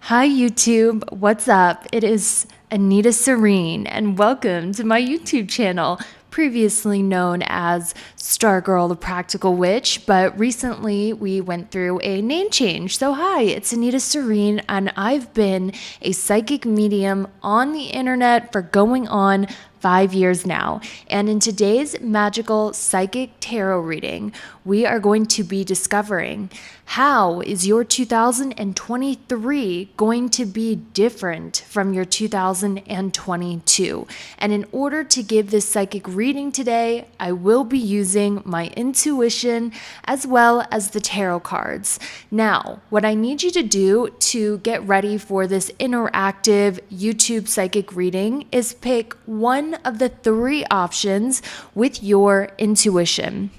Hi, YouTube. What's up? It is Anita Serene, and welcome to my YouTube channel, previously known as Stargirl the Practical Witch, but recently we went through a name change. So, hi, it's Anita Serene, and I've been a psychic medium on the internet for going on 5 years now. And in today's magical psychic tarot reading, we are going to be discovering how is your 2023 going to be different from your 2022. And in order to give this psychic reading today, I will be using my intuition as well as the tarot cards. Now, what I need you to do to get ready for this interactive YouTube psychic reading is pick one of the three options with your intuition.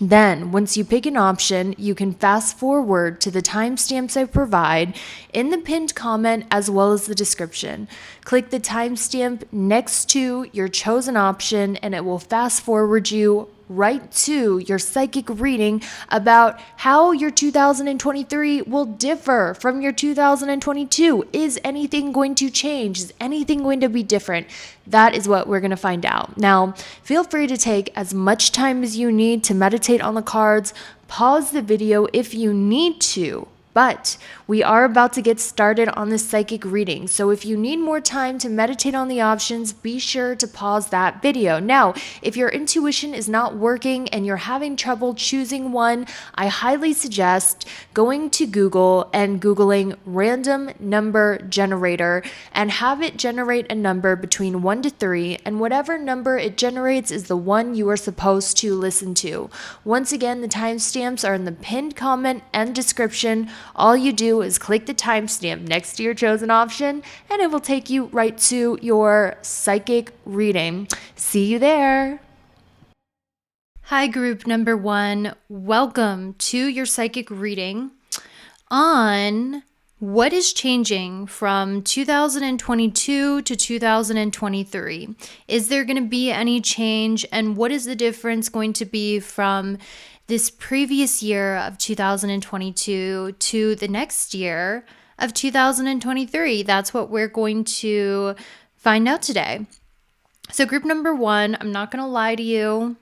Then, once you pick an option, you can fast forward to the timestamps I provide in the pinned comment as well as the description. Click the timestamp next to your chosen option and it will fast forward you right to your psychic reading about how your 2023 will differ from your 2022. Is anything going to change? Is anything going to be different? That is what we're going to find out. Now, feel free to take as much time as you need to meditate on the cards. Pause the video if you need to. But we are about to get started on this psychic reading. So if you need more time to meditate on the options, be sure to pause that video. Now, if your intuition is not working and you're having trouble choosing one, I highly suggest going to Google and Googling random number generator and have it generate a number between 1 to 3, and whatever number it generates is the one you are supposed to listen to. Once again, the timestamps are in the pinned comment and description. All you do is click the timestamp next to your chosen option and it will take you right to your psychic reading. See you there. Hi, group number 1. Welcome to your psychic reading on what is changing from 2022 to 2023. Is there going to be any change, and what is the difference going to be from this previous year of 2022 to the next year of 2023? That's what we're going to find out today. So group number 1, I'm not going to lie to you.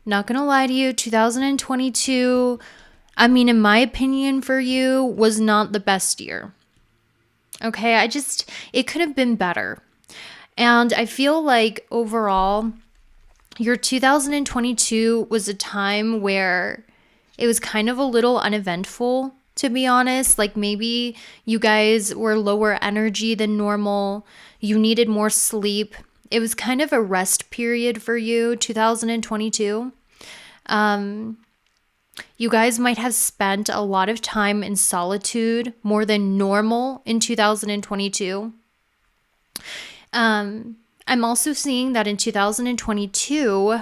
2022, in my opinion for you, was not the best year. Okay, it could have been better. And I feel like overall, your 2022 was a time where it was kind of a little uneventful, to be honest. Like maybe you guys were lower energy than normal. You needed more sleep. It was kind of a rest period for you, 2022. You guys might have spent a lot of time in solitude, more than normal in 2022. I'm also seeing that in 2022,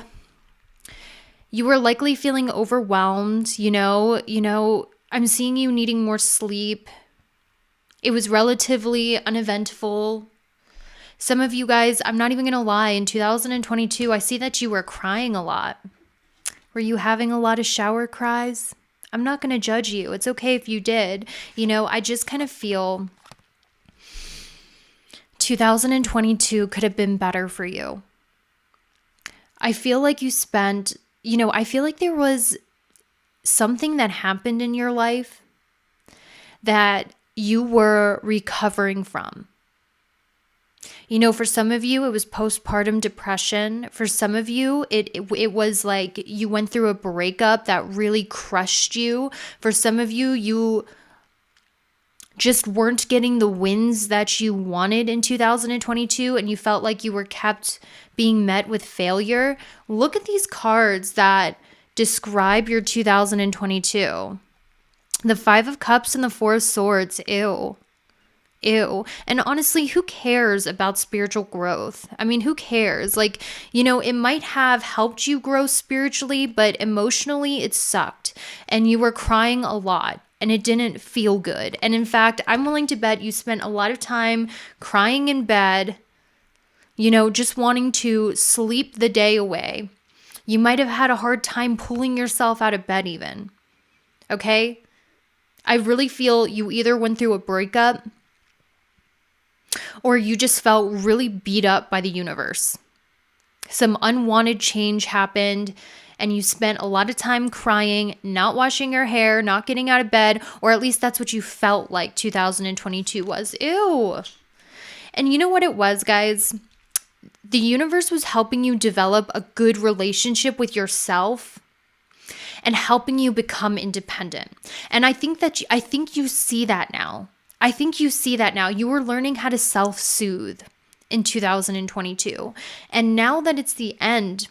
you were likely feeling overwhelmed, I'm seeing you needing more sleep. It was relatively uneventful. Some of you guys, I'm not even going to lie, in 2022, I see that you were crying a lot. Were you having a lot of shower cries? I'm not going to judge you. It's okay if you did. I just kind of feel 2022 could have been better for you. I feel like you spent, I feel like there was something that happened in your life that you were recovering from. For some of you, it was postpartum depression. For some of you, it was like you went through a breakup that really crushed you. For some of you, you just weren't getting the wins that you wanted in 2022 and you felt like you were kept being met with failure. Look at these cards that describe your 2022. The 5 of Cups and the 4 of Swords. Ew. And honestly, who cares about spiritual growth? Who cares? It might have helped you grow spiritually, but emotionally it sucked. And you were crying a lot. And it didn't feel good. And in fact, I'm willing to bet you spent a lot of time crying in bed, just wanting to sleep the day away. You might have had a hard time pulling yourself out of bed even. Okay? I really feel you either went through a breakup or you just felt really beat up by the universe. Some unwanted change happened and you spent a lot of time crying, not washing your hair, not getting out of bed, or at least that's what you felt like 2022 was. Ew. And you know what it was, guys? The universe was helping you develop a good relationship with yourself and helping you become independent. And I think you see that now. I think you see that now. You were learning how to self-soothe in 2022. And now that it's the end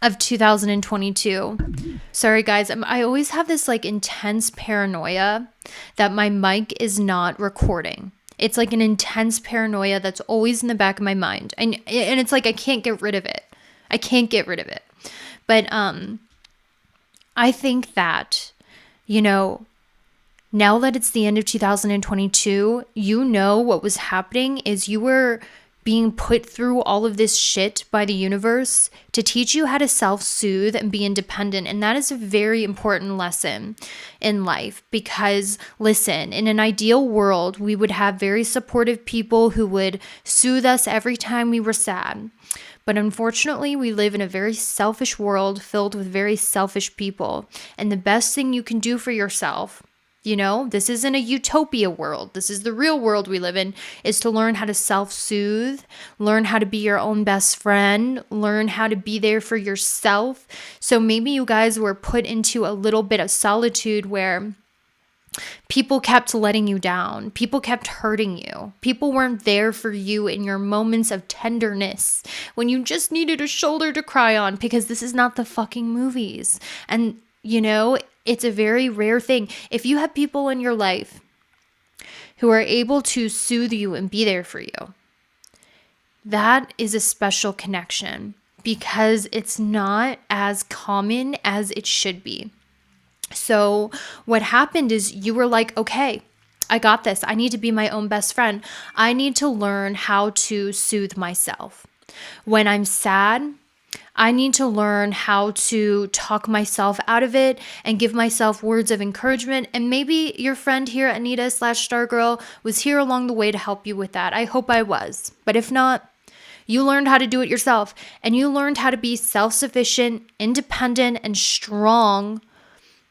of 2022, sorry guys, I always have this like intense paranoia that my mic is not recording. It's like an intense paranoia that's always in the back of my mind. And it's like I can't get rid of it. But I think that, now that it's the end of 2022, what was happening is you were being put through all of this shit by the universe to teach you how to self-soothe and be independent. And that is a very important lesson in life because, listen, in an ideal world, we would have very supportive people who would soothe us every time we were sad. But unfortunately, we live in a very selfish world filled with very selfish people. And the best thing you can do for yourself, this isn't a utopia world. This is the real world we live in, is to learn how to self-soothe, learn how to be your own best friend, learn how to be there for yourself. So maybe you guys were put into a little bit of solitude where people kept letting you down. People kept hurting you. People weren't there for you in your moments of tenderness when you just needed a shoulder to cry on, because this is not the fucking movies. And, it's a very rare thing. If you have people in your life who are able to soothe you and be there for you, that is a special connection because it's not as common as it should be. So what happened is you were like, okay, I got this. I need to be my own best friend. I need to learn how to soothe myself. When I'm sad, I need to learn how to talk myself out of it and give myself words of encouragement. And maybe your friend here, Anita/Stargirl, was here along the way to help you with that. I hope I was. But if not, you learned how to do it yourself. And you learned how to be self-sufficient, independent, and strong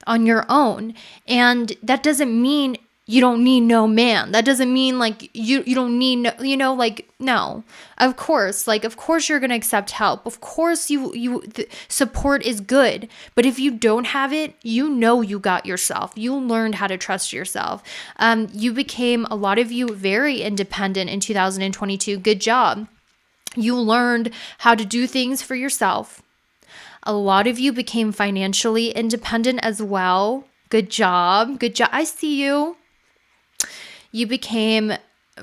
on your own. And that doesn't mean you don't need no man. That doesn't mean like you don't need no, no. Of course you're going to accept help. Of course the support is good. But if you don't have it, you got yourself. You learned how to trust yourself. You became, a lot of you, very independent in 2022. Good job. You learned how to do things for yourself. A lot of you became financially independent as well. Good job. I see you. You became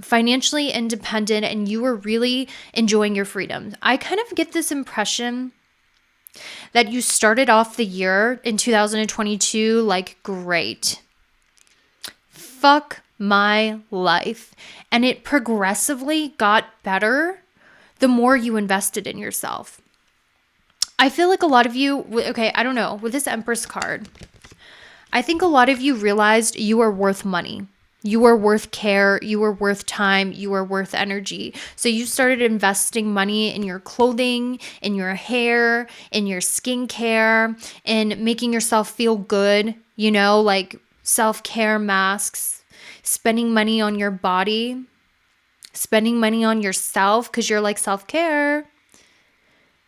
financially independent and you were really enjoying your freedom. I kind of get this impression that you started off the year in 2022 like, great. Fuck my life. And it progressively got better the more you invested in yourself. I feel like a lot of you, okay, I don't know, with this Empress card, I think a lot of you realized you are worth money. You are worth care, you are worth time, you are worth energy. So you started investing money in your clothing, in your hair, in your skincare, in making yourself feel good, like self-care masks, spending money on your body, spending money on yourself because you're like self-care.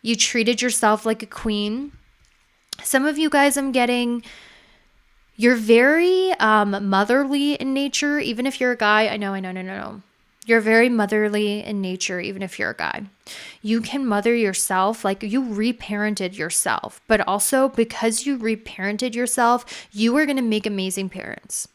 You treated yourself like a queen. Some of you guys you're very motherly in nature, even if you're a guy. I know. You're very motherly in nature, even if you're a guy. You can mother yourself, like you reparented yourself. But also because you reparented yourself, you are going to make amazing parents.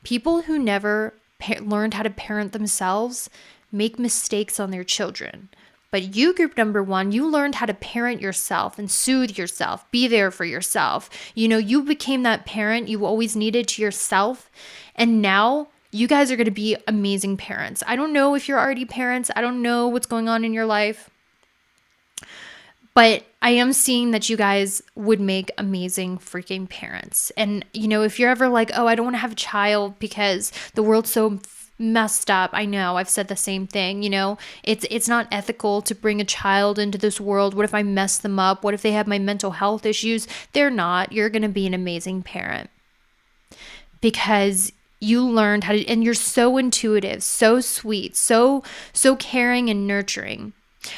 People who never learned how to parent themselves make mistakes on their children. But you, group number one, you learned how to parent yourself and soothe yourself, be there for yourself. You became that parent you always needed to yourself. And now you guys are going to be amazing parents. I don't know if you're already parents. I don't know what's going on in your life. But I am seeing that you guys would make amazing freaking parents. And, if you're ever like, oh, I don't want to have a child because the world's so messed up. I know, I've said the same thing. It's not ethical to bring a child into this world. What if I mess them up? What if they have my mental health issues? They're not. You're going to be an amazing parent because you learned how to, and you're so intuitive, so sweet, so caring and nurturing.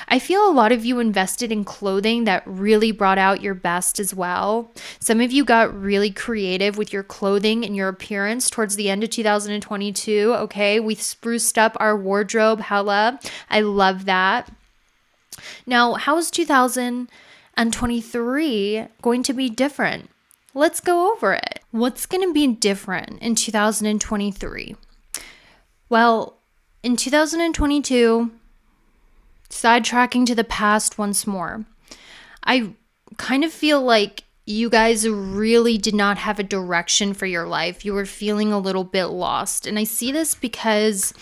I feel a lot of you invested in clothing that really brought out your best as well. Some of you got really creative with your clothing and your appearance towards the end of 2022. Okay, we spruced up our wardrobe hella. I love that. Now, how's 2023 going to be different? Let's go over it. What's going to be different in 2023? Well, in 2022, sidetracking to the past once more, I kind of feel like you guys really did not have a direction for your life. You were feeling a little bit lost. And I see this because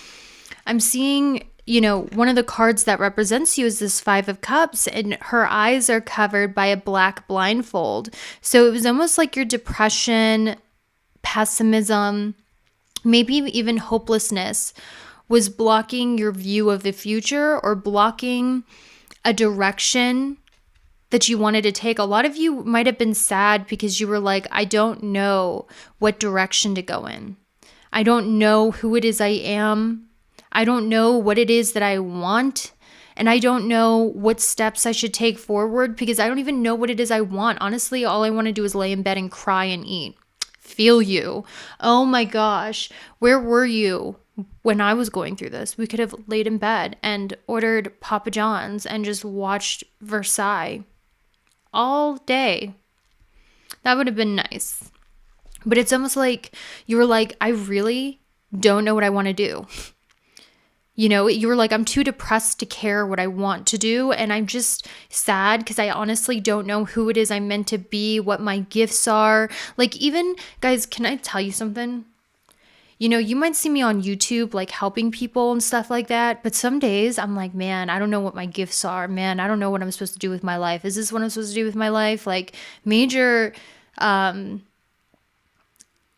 I'm seeing, one of the cards that represents you is this Five of Cups, and her eyes are covered by a black blindfold. So it was almost like your depression, pessimism, maybe even hopelessness was blocking your view of the future or blocking a direction that you wanted to take. A lot of you might have been sad because you were like, I don't know what direction to go in. I don't know who it is I am. I don't know what it is that I want. And I don't know what steps I should take forward because I don't even know what it is I want. Honestly, all I want to do is lay in bed and cry and eat. Feel you. Oh my gosh. Where were you when I was going through this? We could have laid in bed and ordered Papa John's and just watched Versailles all day. That would have been nice. But it's almost like you were like, I really don't know what I want to do. You were like, I'm too depressed to care what I want to do. And I'm just sad because I honestly don't know who it is I'm meant to be, what my gifts are. Like, even, guys, can I tell you something? You might see me on YouTube, like helping people and stuff like that. But some days I'm like, man, I don't know what my gifts are. Man, I don't know what I'm supposed to do with my life. Is this what I'm supposed to do with my life? Like major,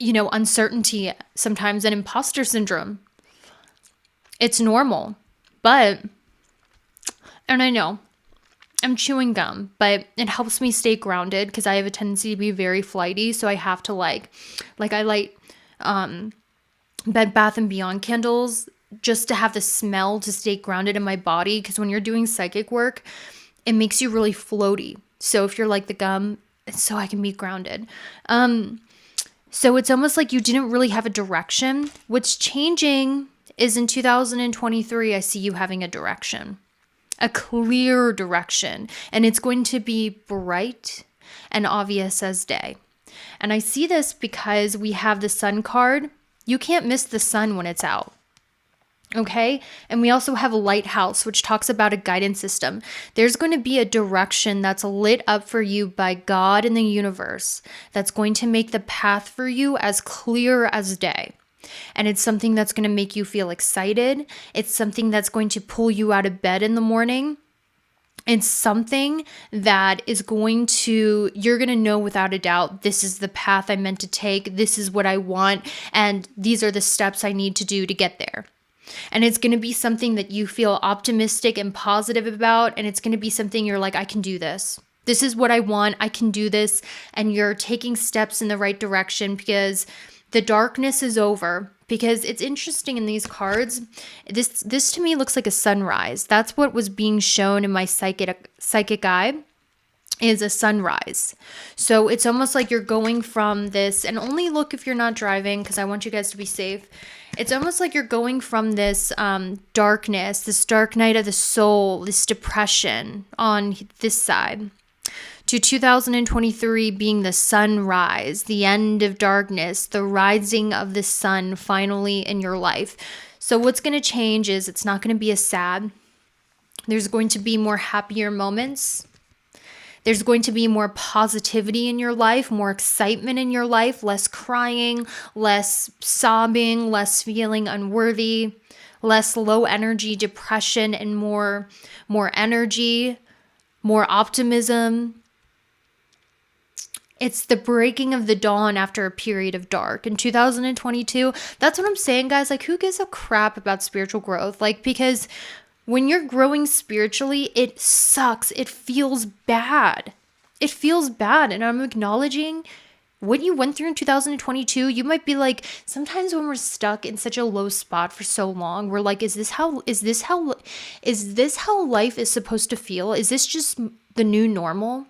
uncertainty sometimes, and imposter syndrome. It's normal, and I know I'm chewing gum, but it helps me stay grounded because I have a tendency to be very flighty. So I have to I light, Bed Bath & Beyond candles just to have the smell to stay grounded in my body. Because when you're doing psychic work, it makes you really floaty. So if you're like the gum, it's so I can be grounded. So it's almost like you didn't really have a direction. What's changing is in 2023, I see you having a direction, a clear direction, and it's going to be bright and obvious as day. And I see this because we have the sun card. You can't miss the sun when it's out. Okay. And we also have a lighthouse, which talks about a guidance system. There's going to be a direction that's lit up for you by God and the universe that's going to make the path for you as clear as day. And it's something that's going to make you feel excited. It's something that's going to pull you out of bed in the morning. It's something that is you're going to know without a doubt, this is the path I'm meant to take. This is what I want. And these are the steps I need to do to get there. And it's going to be something that you feel optimistic and positive about. And it's going to be something you're like, I can do this. This is what I want. I can do this. And you're taking steps in the right direction because the darkness is over. Because it's interesting in these cards, this to me looks like a sunrise. That's what was being shown in my psychic eye, is a sunrise. So it's almost like you're going from this, and only look if you're not driving because I want you guys to be safe. It's almost like you're going from this darkness, this dark night of the soul, this depression on this side, to 2023 being the sunrise, the end of darkness, the rising of the sun finally in your life. So what's going to change is it's not going to be as sad. There's going to be more happier moments. There's going to be more positivity in your life, more excitement in your life, less crying, less sobbing, less feeling unworthy, less low energy depression, and more energy, more optimism. It's the breaking of the dawn after a period of dark. In 2022, that's what I'm saying, guys. Like, who gives a crap about spiritual growth? Like, because when you're growing spiritually, it sucks. It feels bad. It feels bad. And I'm acknowledging what you went through in 2022. You might be like, sometimes when we're stuck in such a low spot for so long, we're like, is this how life is supposed to feel? Is this just the new normal?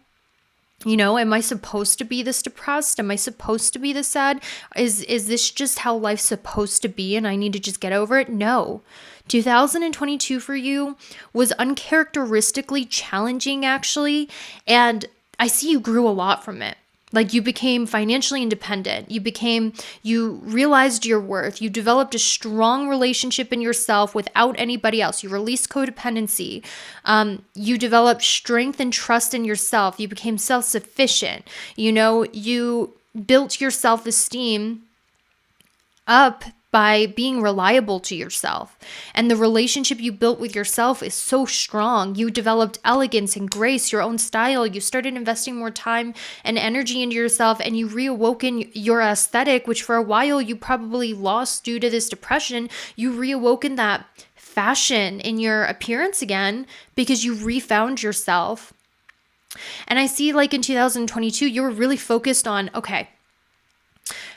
You know, am I supposed to be this depressed? Am I supposed to be this sad? Is this just how life's supposed to be and I need to just get over it? No. 2022 for you was uncharacteristically challenging, actually, and I see you grew a lot from it. Like, you became financially independent. You realized your worth. You developed a strong relationship in yourself without anybody else. You released codependency. You developed strength and trust in yourself. You became self-sufficient. You know, you built your self-esteem up by being reliable to yourself. And the relationship you built with yourself is so strong. You developed elegance and grace, your own style. You started investing more time and energy into yourself, and you reawoken your aesthetic, which for a while you probably lost due to this depression. You reawoken that fashion in your appearance again because you refound yourself. And I see, like, in 2022, you were really focused on, okay,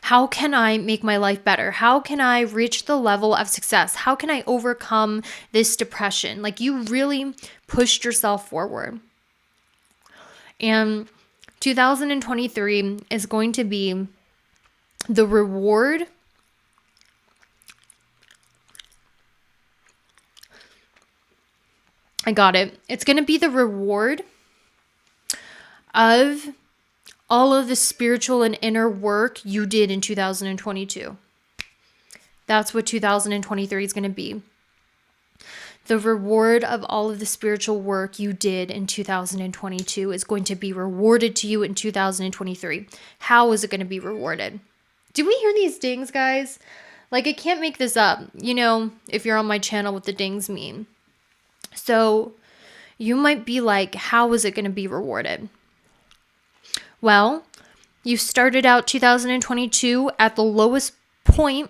how can I make my life better? How can I reach the level of success? How can I overcome this depression? Like, you really pushed yourself forward. And 2023 is going to be the reward I got it. It's going to be the reward of all of the spiritual and inner work you did in 2022. That's what 2023 is going to be. The reward of all of the spiritual work you did in 2022 is going to be rewarded to you in 2023. How is it going to be rewarded? Do we hear these dings, guys? Like, I can't make this up, you know, if you're on my channel, what the dings mean. So you might be like, how is it going to be rewarded? Well, you started out 2022 at the lowest point.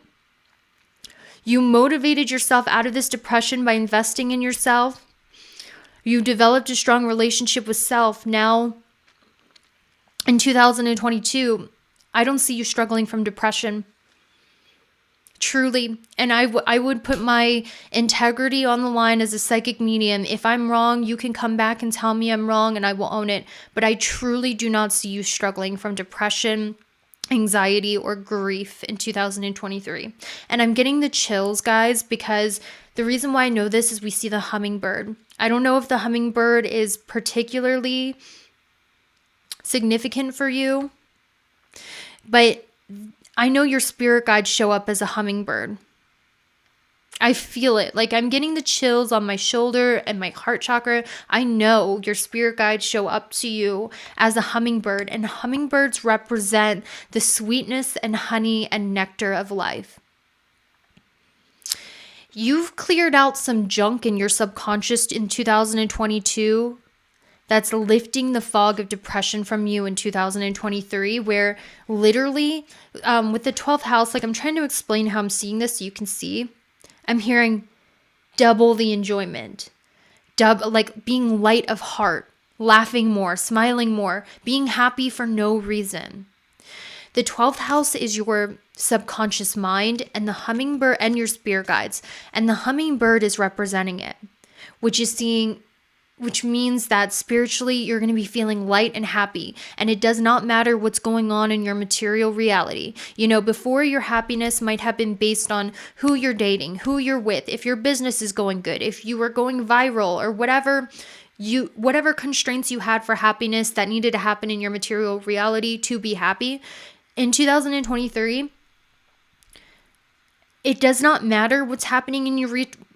You motivated yourself out of this depression by investing in yourself. You developed a strong relationship with self. Now, in 2022, I don't see you struggling from depression. Truly. And I would put my integrity on the line as a psychic medium. If I'm wrong, you can come back and tell me I'm wrong and I will own it. But I truly do not see you struggling from depression, anxiety, or grief in 2023. And I'm getting the chills, guys, because the reason why I know this is we see the hummingbird. I don't know if the hummingbird is particularly significant for you, but I know your spirit guides show up as a hummingbird. I feel it. Like, I'm getting the chills on my shoulder and my heart chakra. I know your spirit guides show up to you as a hummingbird, and hummingbirds represent the sweetness and honey and nectar of life. You've cleared out some junk in your subconscious in 2022 that's lifting the fog of depression from you in 2023, where literally with the 12th house, like, I'm trying to explain how I'm seeing this so you can see. I'm hearing double the enjoyment, like being light of heart, laughing more, smiling more, being happy for no reason. The 12th house is your subconscious mind and the hummingbird and your spirit guides. And the hummingbird is representing it, which means that spiritually you're going to be feeling light and happy. And it does not matter what's going on in your material reality. You know, before, your happiness might have been based on who you're dating, who you're with, if your business is going good, if you were going viral, or whatever constraints you had for happiness that needed to happen in your material reality to be happy. In 2023, it does not matter what's happening in your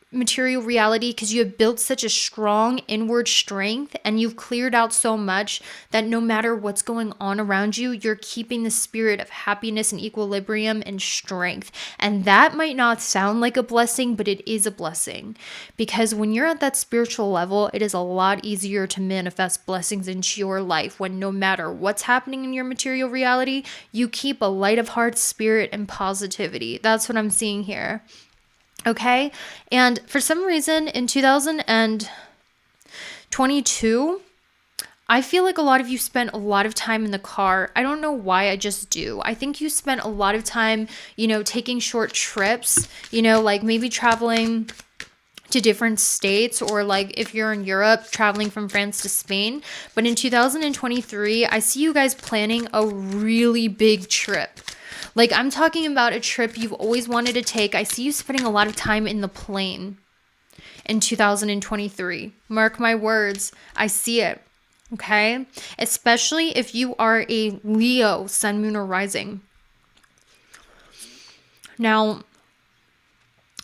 material reality because you have built such a strong inward strength and you've cleared out so much that no matter what's going on around you, you're keeping the spirit of happiness and equilibrium and strength. And that might not sound like a blessing, but it is a blessing, because when you're at that spiritual level, it is a lot easier to manifest blessings into your life when no matter what's happening in your material reality, you keep a light of heart, spirit, and positivity. That's what I'm seeing here. Okay. And for some reason in 2022, I feel like a lot of you spent a lot of time in the car. I don't know why, I just do. I think you spent a lot of time, taking short trips, like maybe traveling to different states, or like if you're in Europe, traveling from France to Spain. But in 2023, I see you guys planning a really big trip. Like, I'm talking about a trip you've always wanted to take. I see you spending a lot of time in the plane in 2023. Mark my words. I see it. Okay? Especially if you are a Leo, sun, moon, or rising. Now,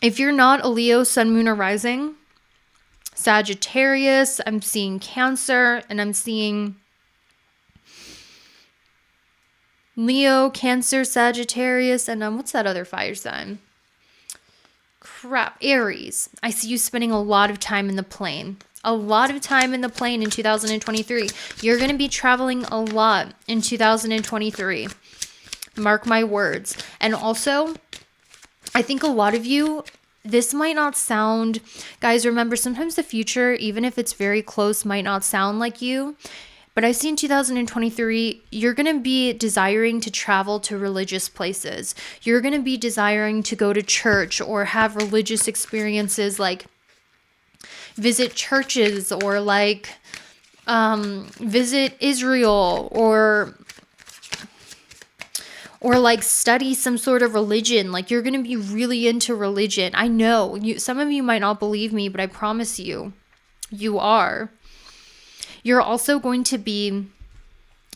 if you're not a Leo, sun, moon, or rising, Sagittarius, I'm seeing Cancer, and I'm seeing Leo, Cancer, Sagittarius, and what's that other fire sign? Aries. I see you spending a lot of time in the plane. A lot of time in the plane in 2023. You're going to be traveling a lot in 2023. Mark my words. And also, I think a lot of you, this might not sound, guys, remember, sometimes the future, even if it's very close, might not sound like you. But I see in 2023, you're going to be desiring to travel to religious places. You're going to be desiring to go to church or have religious experiences, like visit churches, or like visit Israel, or like study some sort of religion. Like, you're going to be really into religion. I know some of you might not believe me, but I promise you, you are. You're also going to be,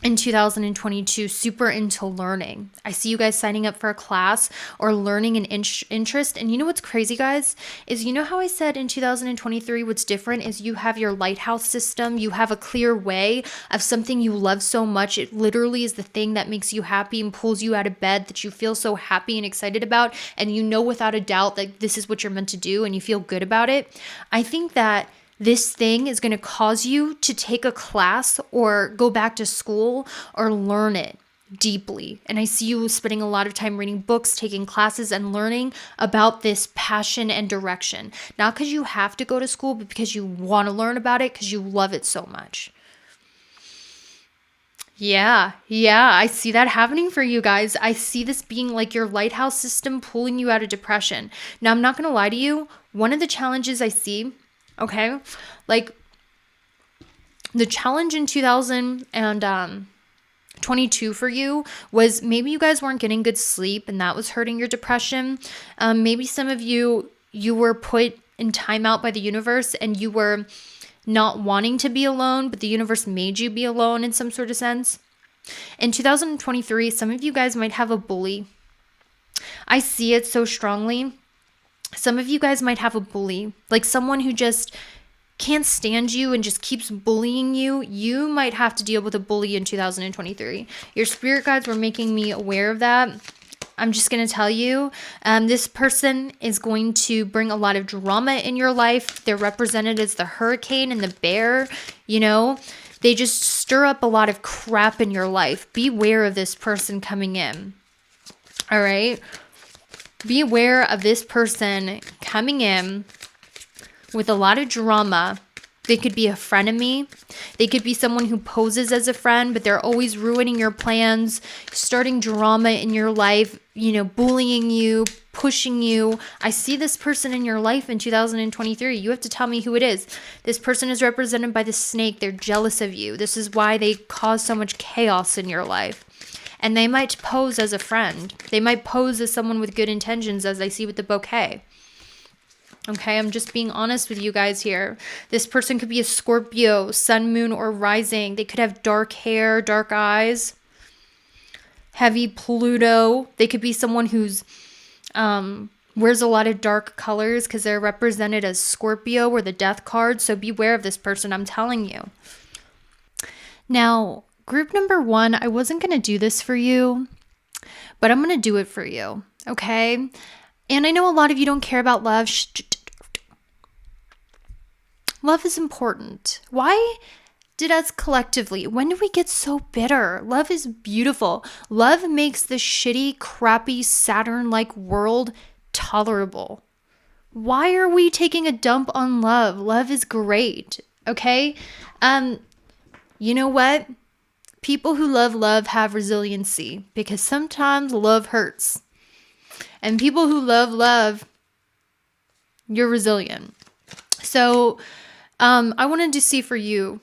in 2022, super into learning. I see you guys signing up for a class or learning an interest. And you know what's crazy, guys, is how I said in 2023, what's different is you have your lighthouse system. You have a clear way of something you love so much. It literally is the thing that makes you happy and pulls you out of bed, that you feel so happy and excited about. And without a doubt that this is what you're meant to do, and you feel good about it. I think that this thing is going to cause you to take a class or go back to school or learn it deeply. And I see you spending a lot of time reading books, taking classes, and learning about this passion and direction. Not because you have to go to school, but because you want to learn about it, because you love it so much. Yeah, I see that happening for you guys. I see this being like your lighthouse system pulling you out of depression. Now, I'm not going to lie to you. One of the challenges I see, okay, like the challenge in 2022 for you was maybe you guys weren't getting good sleep, and that was hurting your depression. Maybe some of you were put in timeout by the universe, and you were not wanting to be alone, but the universe made you be alone in some sort of sense. In 2023, some of you guys might have a bully. I see it so strongly. Some of you guys might have a bully, like someone who just can't stand you and just keeps bullying you. You might have to deal with a bully in 2023. Your spirit guides were making me aware of that. I'm just going to tell you, this person is going to bring a lot of drama in your life. They're represented as the hurricane and the bear, They just stir up a lot of crap in your life. Beware of this person coming in. All right? Be aware of this person coming in with a lot of drama. They could be a frenemy. They could be someone who poses as a friend, but they're always ruining your plans, starting drama in your life, bullying you, pushing you. I see this person in your life in 2023. You have to tell me who it is. This person is represented by the snake. They're jealous of you. This is why they cause so much chaos in your life. And they might pose as a friend. They might pose as someone with good intentions, as I see with the bouquet. Okay, I'm just being honest with you guys here. This person could be a Scorpio, sun, moon, or rising. They could have dark hair, dark eyes, heavy Pluto. They could be someone who's wears a lot of dark colors because they're represented as Scorpio or the death card. So beware of this person, I'm telling you. Now, group number 1, I wasn't going to do this for you, but I'm going to do it for you, okay? And I know a lot of you don't care about love. Love is important. Why did us collectively, when did we get so bitter? Love is beautiful. Love makes the shitty, crappy, Saturn-like world tolerable. Why are we taking a dump on love? Love is great, okay? You know what? People who love have resiliency, because sometimes love hurts. And people who love, you're resilient. So I wanted to see for you,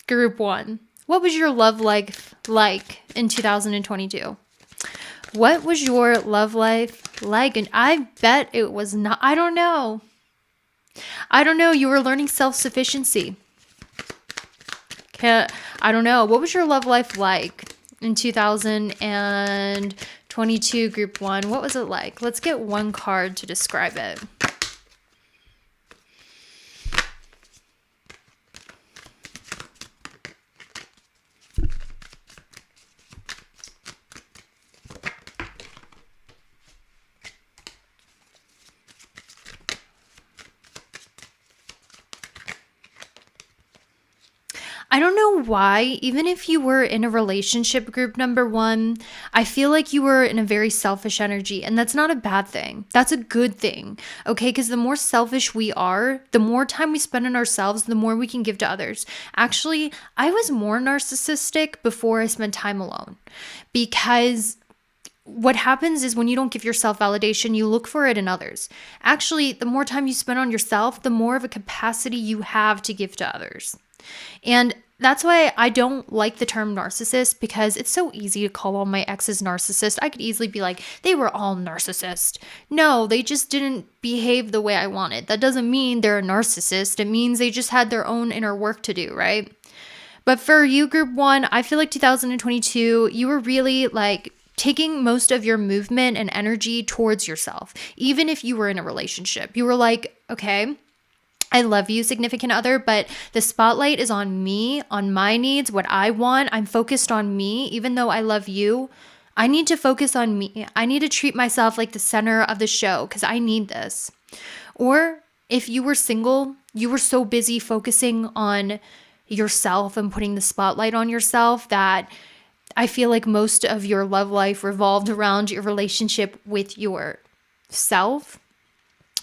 group 1, what was your love life like in 2022? What was your love life like? And I bet it was not, I don't know. You were learning self-sufficiency. I don't know. What was your love life like in 2022, group 1? What was it like? Let's get one card to describe it. I don't know why, even if you were in a relationship, group number 1, I feel like you were in a very selfish energy, and that's not a bad thing. That's a good thing, okay? Because the more selfish we are, the more time we spend on ourselves, the more we can give to others. Actually, I was more narcissistic before I spent time alone, because what happens is when you don't give yourself validation, you look for it in others. Actually, the more time you spend on yourself, the more of a capacity you have to give to others. And that's why I don't like the term narcissist, because it's so easy to call all my exes narcissist. I could easily be like, they were all narcissist. No, they just didn't behave the way I wanted. That doesn't mean they're a narcissist. It means they just had their own inner work to do, right? But for you, group 1, I feel like 2022, you were really like taking most of your movement and energy towards yourself. Even if you were in a relationship, you were like, okay, I love you, significant other, but the spotlight is on me, on my needs, what I want. I'm focused on me. Even though I love you, I need to focus on me. I need to treat myself like the center of the show because I need this. Or if you were single, you were so busy focusing on yourself and putting the spotlight on yourself that I feel like most of your love life revolved around your relationship with yourself.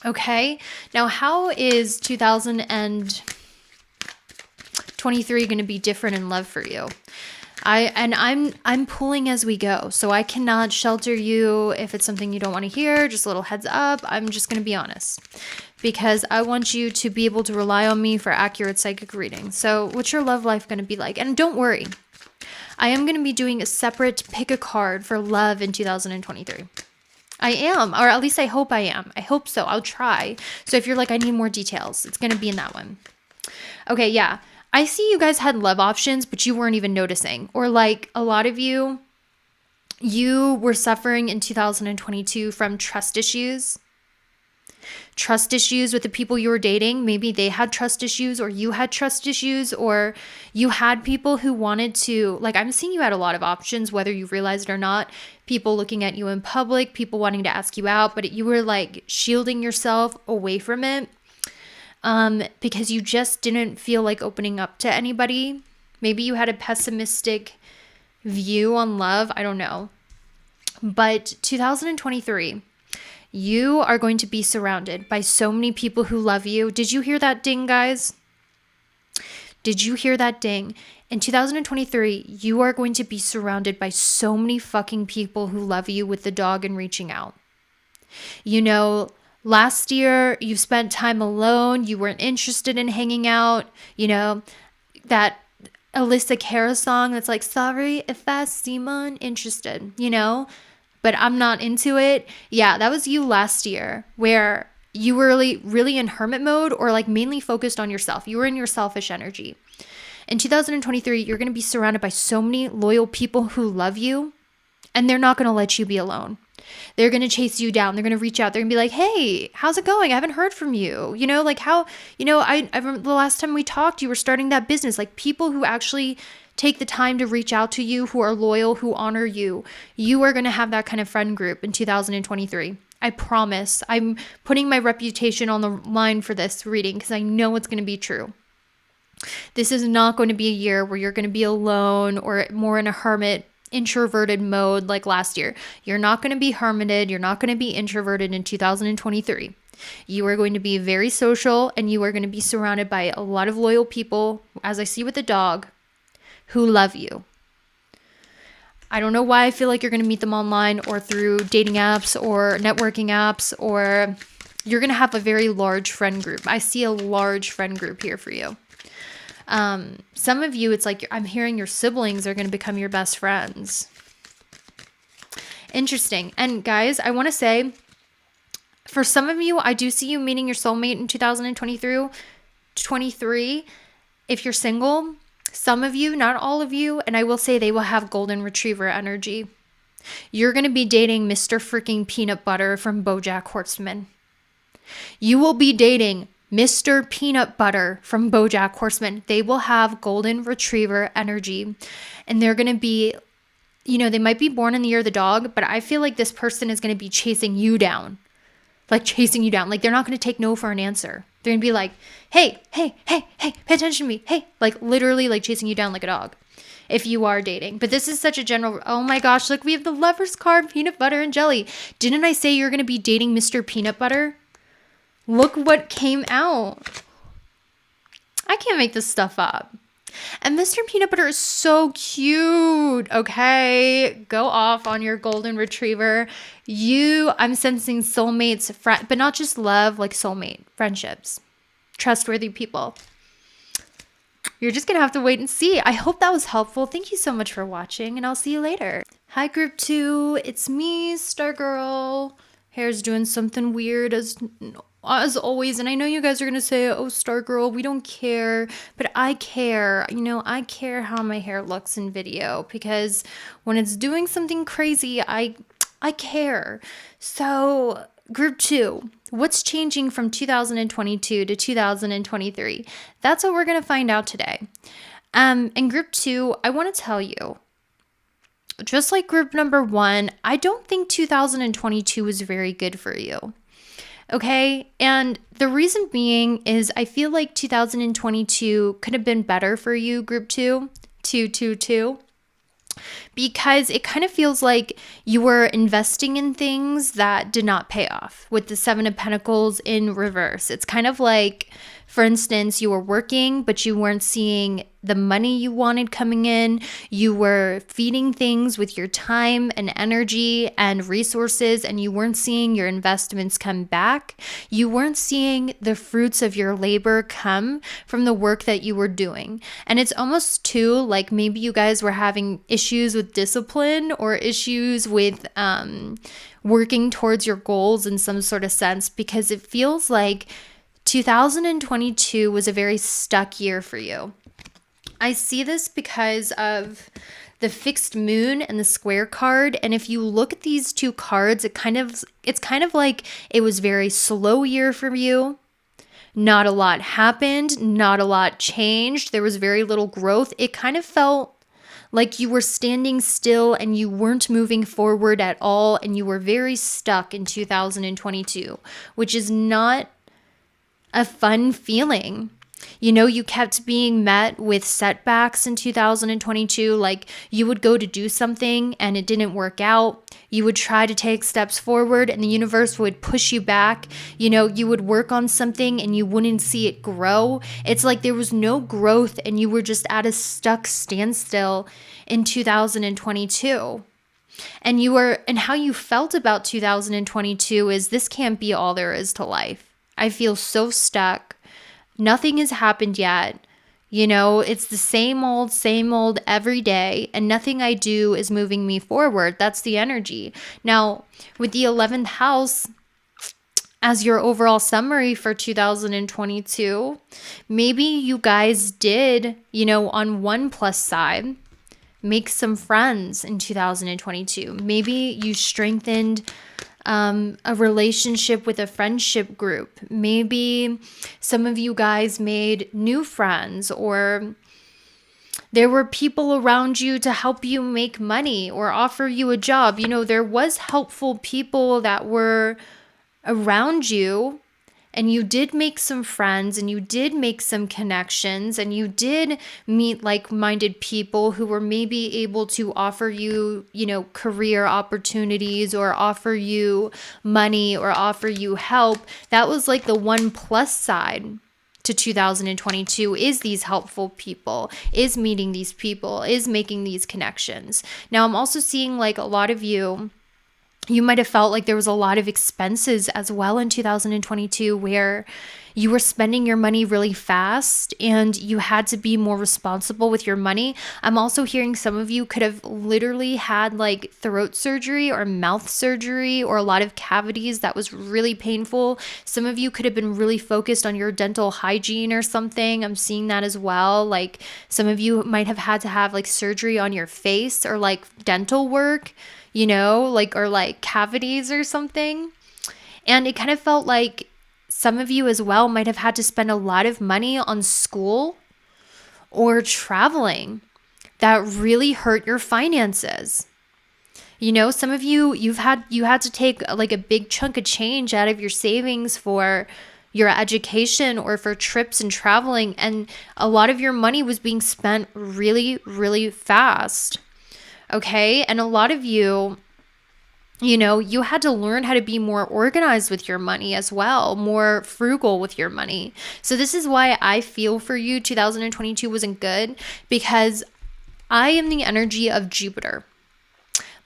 Okay, now how is 2023 going to be different in love for you? I'm pulling as we go, so I cannot shelter you if it's something you don't want to hear. Just a little heads up. I'm just going to be honest because I want you to be able to rely on me for accurate psychic reading. So what's your love life going to be like? And don't worry, I am going to be doing a separate pick a card for love in 2023. I am, or at least I hope I am. I hope so. I'll try. So if you're like, I need more details, it's going to be in that one. Okay, yeah. I see you guys had love options, but you weren't even noticing. Or like a lot of you were suffering in 2022 from trust issues. Trust issues with the people you were dating. Maybe they had trust issues or you had trust issues or you had people who wanted to, like I'm seeing you had a lot of options, whether you realized it or not. People looking at you in public, people wanting to ask you out, but you were like shielding yourself away from it because you just didn't feel like opening up to anybody. Maybe you had a pessimistic view on love. I don't know. But 2023, you are going to be surrounded by so many people who love you. Did you hear that ding, guys? Did you hear that ding? In 2023, you are going to be surrounded by so many fucking people who love you with the dog and reaching out. You know, last year you spent time alone. You weren't interested in hanging out. You know, that Alyssa Cara song that's like, sorry if I seem uninterested, you know? But I'm not into it. Yeah, that was you last year where you were really in hermit mode or like mainly focused on yourself. You were in your selfish energy. In 2023, you're going to be surrounded by so many loyal people who love you and they're not going to let you be alone. They're going to chase you down. They're going to reach out. They're going to be like, hey, how's it going? I haven't heard from you. You know, like how, you know, I remember the last time we talked, you were starting that business. Like people who actually take the time to reach out to you, who are loyal, who honor you. You are going to have that kind of friend group in 2023. I promise. I'm putting my reputation on the line for this reading because I know it's going to be true. This is not going to be a year where you're going to be alone or more in a hermit, introverted mode like last year. You're not going to be hermited. You're not going to be introverted in 2023. You are going to be very social and you are going to be surrounded by a lot of loyal people, as I see with the dog, who love you. I don't know why I feel like you're going to meet them online or through dating apps or networking apps, or you're going to have a very large friend group. I see a large friend group here for you. Some of you, it's like I'm hearing your siblings are going to become your best friends. Interesting. And guys, I want to say, for some of you, I do see you meeting your soulmate in 2023. If you're single, some of you, not all of you, and I will say they will have golden retriever energy. You're going to be dating Mr. freaking Peanut Butter from BoJack Horseman. You will be dating Mr. Peanut Butter from BoJack Horseman. They will have golden retriever energy, and they're going to be, you know, they might be born in the year of the dog, but I feel like this person is going to be chasing you down. Like chasing you down. Like they're not going to take no for an answer. They're going to be like, hey, pay attention to me. Hey, like literally like chasing you down like a dog if you are dating. But this is such a general, oh my gosh, look, we have the Lover's card, peanut butter and jelly. Didn't I say you're going to be dating Mr. Peanut Butter? Look what came out. I can't make this stuff up. And Mr. Peanut Butter is so cute. Okay, go off on your golden retriever. I'm sensing soulmates, but not just love, like soulmate, friendships, trustworthy people. You're just going to have to wait and see. I hope that was helpful. Thank you so much for watching, and I'll see you later. Hi, Group 2. It's me, Stargirl. Hair's doing something weird as always, and I know you guys are gonna say, oh, Stargirl, we don't care, but I care. You know, I care how my hair looks in video, because when it's doing something crazy, I care. So Group 2, what's changing from 2022 to 2023? That's what we're gonna find out today. In Group 2, I want to tell you, just like group number 1, I don't think 2022 was very good for you. Okay, and the reason being is I feel like 2022 could have been better for you, Group 2, because it kind of feels like you were investing in things that did not pay off with the 7 of Pentacles in reverse. It's kind of like, for instance, you were working, but you weren't seeing the money you wanted coming in. You were feeding things with your time and energy and resources, and you weren't seeing your investments come back. You weren't seeing the fruits of your labor come from the work that you were doing. And it's almost too like maybe you guys were having issues with discipline or issues with working towards your goals in some sort of sense, because it feels like 2022 was a very stuck year for you. I see this because of the fixed moon and the square card. And if you look at these two cards, it's kind of like it was a very slow year for you. Not a lot happened, not a lot changed. There was very little growth. It kind of felt like you were standing still and you weren't moving forward at all, and you were very stuck in 2022, which is not a fun feeling. You know, you kept being met with setbacks in 2022. Like you would go to do something and it didn't work out. You would try to take steps forward and the universe would push you back. You know, you would work on something and you wouldn't see it grow. It's like there was no growth and you were just at a stuck standstill in 2022. And how you felt about 2022 is, this can't be all there is to life. I feel so stuck. Nothing has happened yet. You know, it's the same old every day, and nothing I do is moving me forward. That's the energy. Now, with the 11th house as your overall summary for 2022, maybe you guys did, you know, on one plus side, make some friends in 2022. Maybe you strengthened a relationship with a friendship group. Maybe some of you guys made new friends, or there were people around you to help you make money or offer you a job. There was helpful people that were around you, and you did make some friends, and you did make some connections, and you did meet like-minded people who were maybe able to offer you, career opportunities, or offer you money, or offer you help. That was like the one plus side to 2022, is these helpful people, is meeting these people, is making these connections. Now, I'm also seeing like a lot of you might have felt like there was a lot of expenses as well in 2022 where you were spending your money really fast and you had to be more responsible with your money. I'm also hearing some of you could have literally had like throat surgery or mouth surgery, or a lot of cavities that was really painful. Some of you could have been really focused on your dental hygiene or something. I'm seeing that as well. Like some of you might have had to have like surgery on your face, or like dental work, or like cavities or something. And it kind of felt like some of you as well might have had to spend a lot of money on school or traveling that really hurt your finances. Some of you had to take like a big chunk of change out of your savings for your education or for trips and traveling, and a lot of your money was being spent really, really fast. Okay. And a lot of you, you had to learn how to be more organized with your money as well, more frugal with your money. So this is why I feel for you 2022 wasn't good, because I am the energy of Jupiter.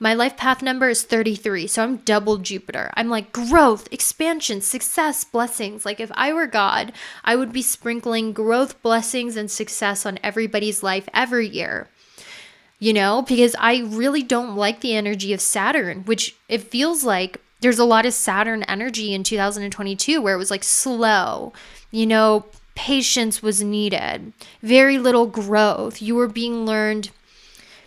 My life path number is 33, so I'm double Jupiter. I'm like growth, expansion, success, blessings. Like if I were God, I would be sprinkling growth, blessings, and success on everybody's life every year. Because I really don't like the energy of Saturn, which it feels like there's a lot of Saturn energy in 2022 where it was like slow, patience was needed, very little growth. You were being learned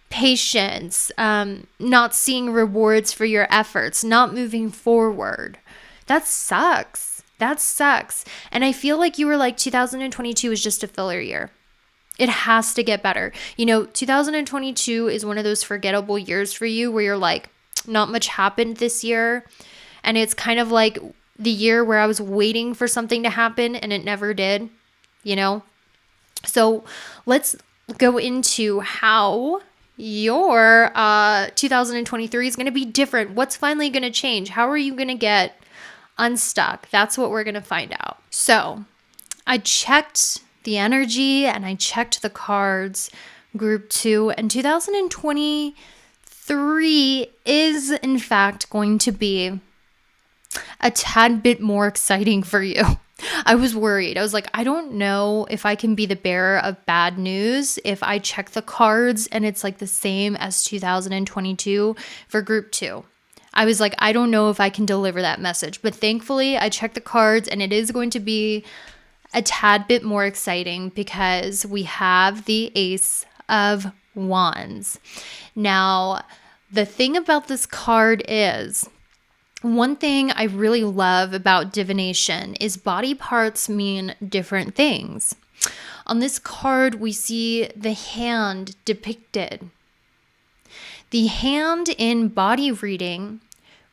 patience, not seeing rewards for your efforts, not moving forward. That sucks. And I feel like you were like 2022 is just a filler year. It has to get better. 2022 is one of those forgettable years for you where you're like, not much happened this year. And it's kind of like the year where I was waiting for something to happen and it never did, So let's go into how your 2023 is going to be different. What's finally going to change? How are you going to get unstuck? That's what we're going to find out. So I checked the energy and I checked the cards, group 2, and 2023 is in fact going to be a tad bit more exciting for you. I was worried. I was like, I don't know if I can be the bearer of bad news if I check the cards and it's like the same as 2022 for group 2. I was like, I don't know if I can deliver that message, but thankfully I checked the cards and it is going to be a tad bit more exciting because we have the Ace of Wands. Now, the thing about this card is, one thing I really love about divination is body parts mean different things. On this card, we see the hand depicted. The hand in body reading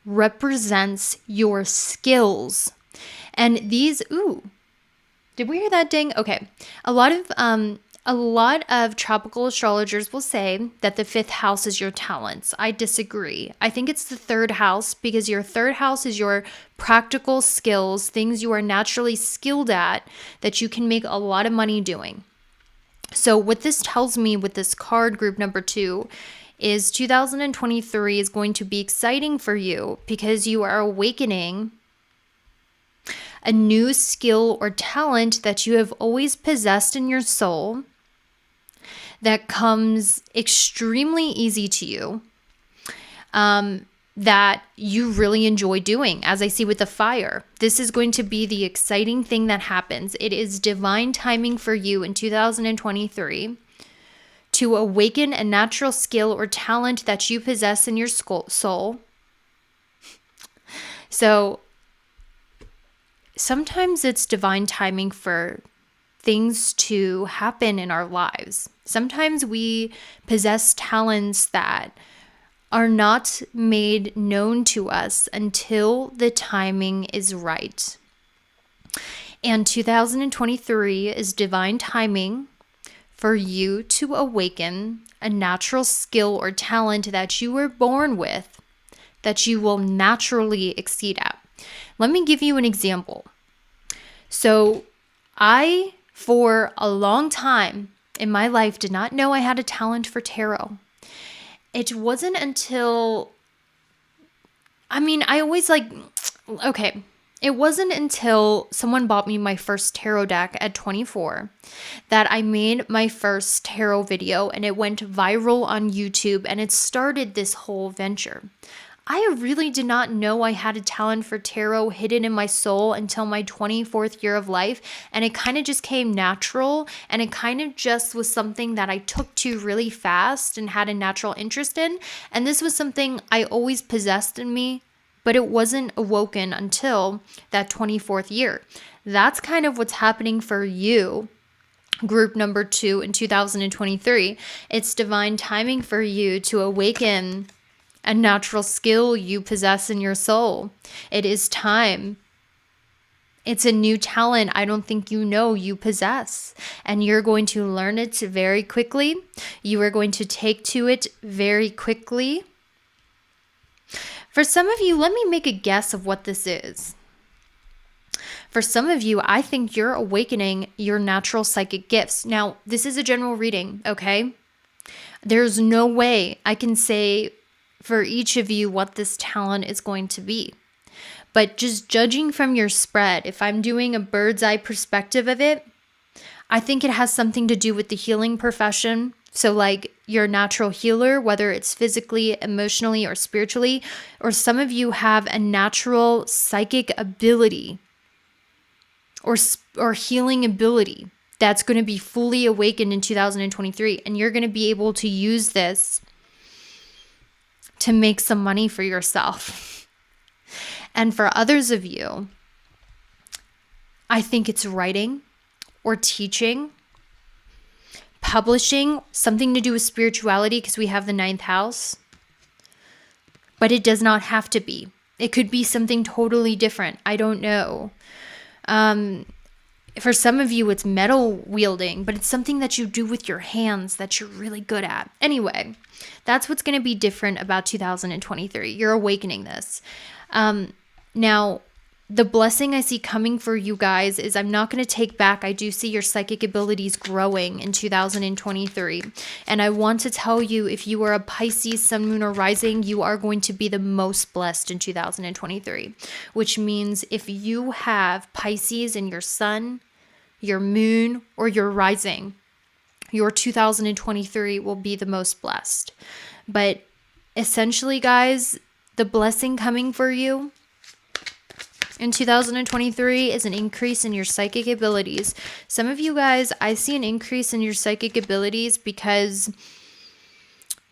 represents your skills. And these, did we hear that ding? Okay. A lot of tropical astrologers will say that the 5th house is your talents. I disagree. I think it's the 3rd house, because your 3rd house is your practical skills, things you are naturally skilled at that you can make a lot of money doing. So what this tells me with this card, group number 2, is 2023 is going to be exciting for you because you are awakening a new skill or talent that you have always possessed in your soul that comes extremely easy to you, that you really enjoy doing, as I see with the fire. This is going to be the exciting thing that happens. It is divine timing for you in 2023 to awaken a natural skill or talent that you possess in your soul. So sometimes it's divine timing for things to happen in our lives. Sometimes we possess talents that are not made known to us until the timing is right. And 2023 is divine timing for you to awaken a natural skill or talent that you were born with, that you will naturally exceed at. Let me give you an example. So I, for a long time in my life, did not know I had a talent for tarot. It wasn't until, it wasn't until someone bought me my first tarot deck at 24 that I made my first tarot video, and it went viral on YouTube, and it started this whole venture. I really did not know I had a talent for tarot hidden in my soul until my 24th year of life, and it kind of just came natural, and it kind of just was something that I took to really fast and had a natural interest in, and this was something I always possessed in me, but it wasn't awoken until that 24th year. That's kind of what's happening for you, group number 2 in 2023. It's divine timing for you to awaken a natural skill you possess in your soul. It is time. It's a new talent I don't think you know you possess. And you're going to learn it very quickly. You are going to take to it very quickly. For some of you, let me make a guess of what this is. For some of you, I think you're awakening your natural psychic gifts. Now, this is a general reading, okay? There's no way I can say for each of you what this talent is going to be. But just judging from your spread, if I'm doing a bird's eye perspective of it, I think it has something to do with the healing profession. So like you're a natural healer, whether it's physically, emotionally, or spiritually, or some of you have a natural psychic ability or healing ability that's going to be fully awakened in 2023. And you're going to be able to use this to make some money for yourself. And for others of you, I think it's writing or teaching, publishing, something to do with spirituality because we have the 9th house. But it does not have to be. It could be something totally different. I don't know. For some of you, it's metal wielding, but it's something that you do with your hands that you're really good at. Anyway, that's what's going to be different about 2023. You're awakening this. Now, the blessing I see coming for you guys is I'm not going to take back. I do see your psychic abilities growing in 2023. And I want to tell you, if you are a Pisces, Sun, Moon, or Rising, you are going to be the most blessed in 2023. Which means if you have Pisces in your Sun, your Moon, or your Rising, your 2023 will be the most blessed. But essentially, guys, the blessing coming for you in 2023 is an increase in your psychic abilities. Some of you guys, I see an increase in your psychic abilities because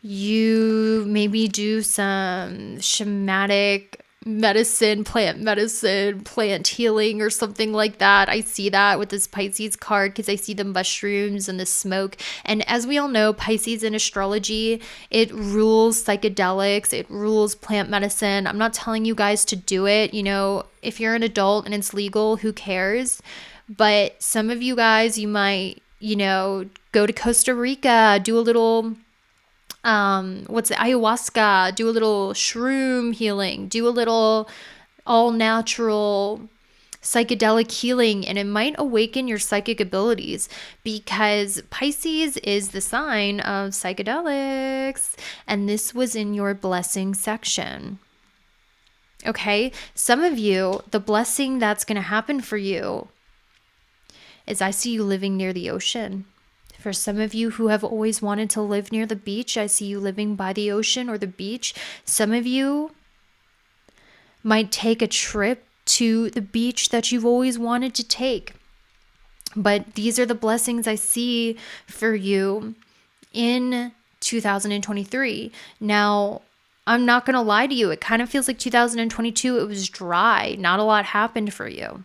you maybe do some shamanic medicine, plant healing or something like that. I see that with this Pisces card because I see the mushrooms and the smoke. And as we all know, Pisces in astrology, it rules psychedelics, it rules plant medicine. I'm not telling you guys to do it. You know, if you're an adult and it's legal, who cares? But some of you guys, you might, go to Costa Rica, do a little ayahuasca, do a little shroom healing, do a little all natural psychedelic healing, and it might awaken your psychic abilities because Pisces is the sign of psychedelics, and this was in your blessing section. Okay, some of you, the blessing that's going to happen for you is I see you living near the ocean. For some of you who have always wanted to live near the beach, I see you living by the ocean or the beach. Some of you might take a trip to the beach that you've always wanted to take. But these are the blessings I see for you in 2023. Now, I'm not going to lie to you. It kind of feels like 2022, it was dry. Not a lot happened for you.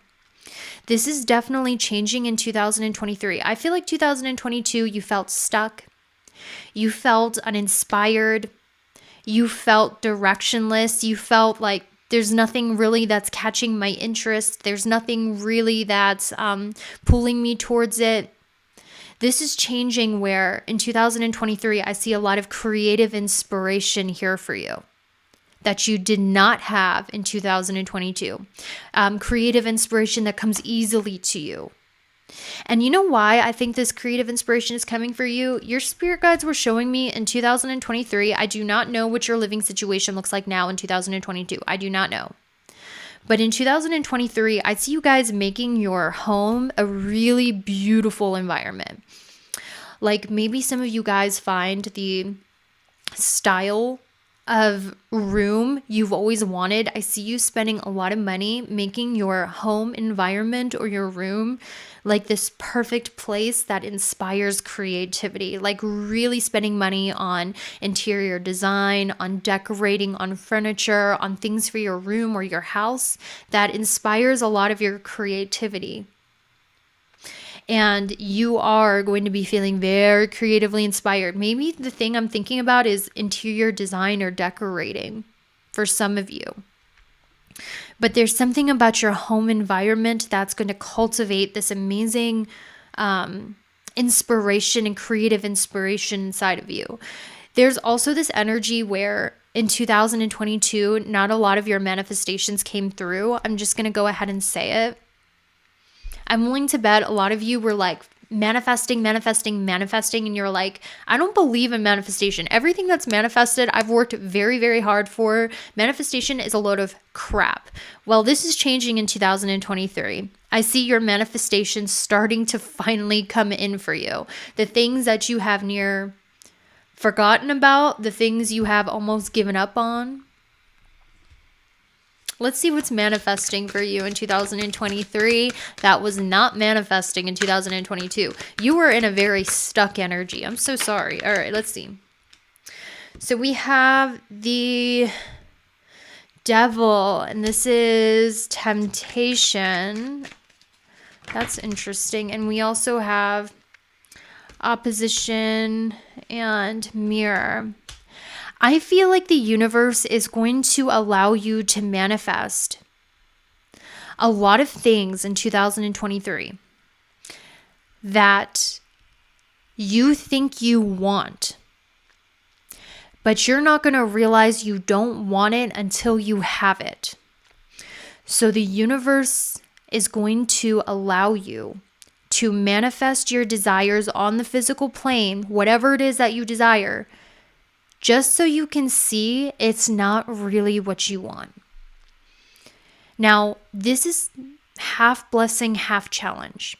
This is definitely changing in 2023. I feel like 2022, you felt stuck. You felt uninspired. You felt directionless. You felt like there's nothing really that's catching my interest. There's nothing really that's pulling me towards it. This is changing where in 2023, I see a lot of creative inspiration here for you that you did not have in 2022. Creative inspiration that comes easily to you. And you know why I think this creative inspiration is coming for you? Your spirit guides were showing me in 2023. I do not know what your living situation looks like now in 2022. I do not know. But in 2023, I see you guys making your home a really beautiful environment. Like maybe some of you guys find the style of room you've always wanted. I see you spending a lot of money making your home environment or your room like this perfect place that inspires creativity, like really spending money on interior design, on decorating, on furniture, on things for your room or your house that inspires a lot of your creativity. And you are going to be feeling very creatively inspired. Maybe the thing I'm thinking about is interior design or decorating for some of you. But there's something about your home environment that's going to cultivate this amazing inspiration and creative inspiration inside of you. There's also this energy where in 2022, not a lot of your manifestations came through. I'm just going to go ahead and say it. I'm willing to bet a lot of you were like manifesting, and you're like, I don't believe in manifestation. Everything that's manifested, I've worked very, very hard for. Manifestation is a load of crap. Well, this is changing in 2023. I see your manifestations starting to finally come in for you. The things that you have near forgotten about, the things you have almost given up on. Let's see what's manifesting for you in 2023 that was not manifesting in 2022. You were in a very stuck energy. I'm so sorry. All right, let's see. So we have the Devil, and this is temptation. That's interesting. And we also have opposition and mirror. I feel like the universe is going to allow you to manifest a lot of things in 2023 that you think you want, but you're not going to realize you don't want it until you have it. So the universe is going to allow you to manifest your desires on the physical plane, whatever it is that you desire, just so you can see it's not really what you want. Now, this is half blessing, half challenge.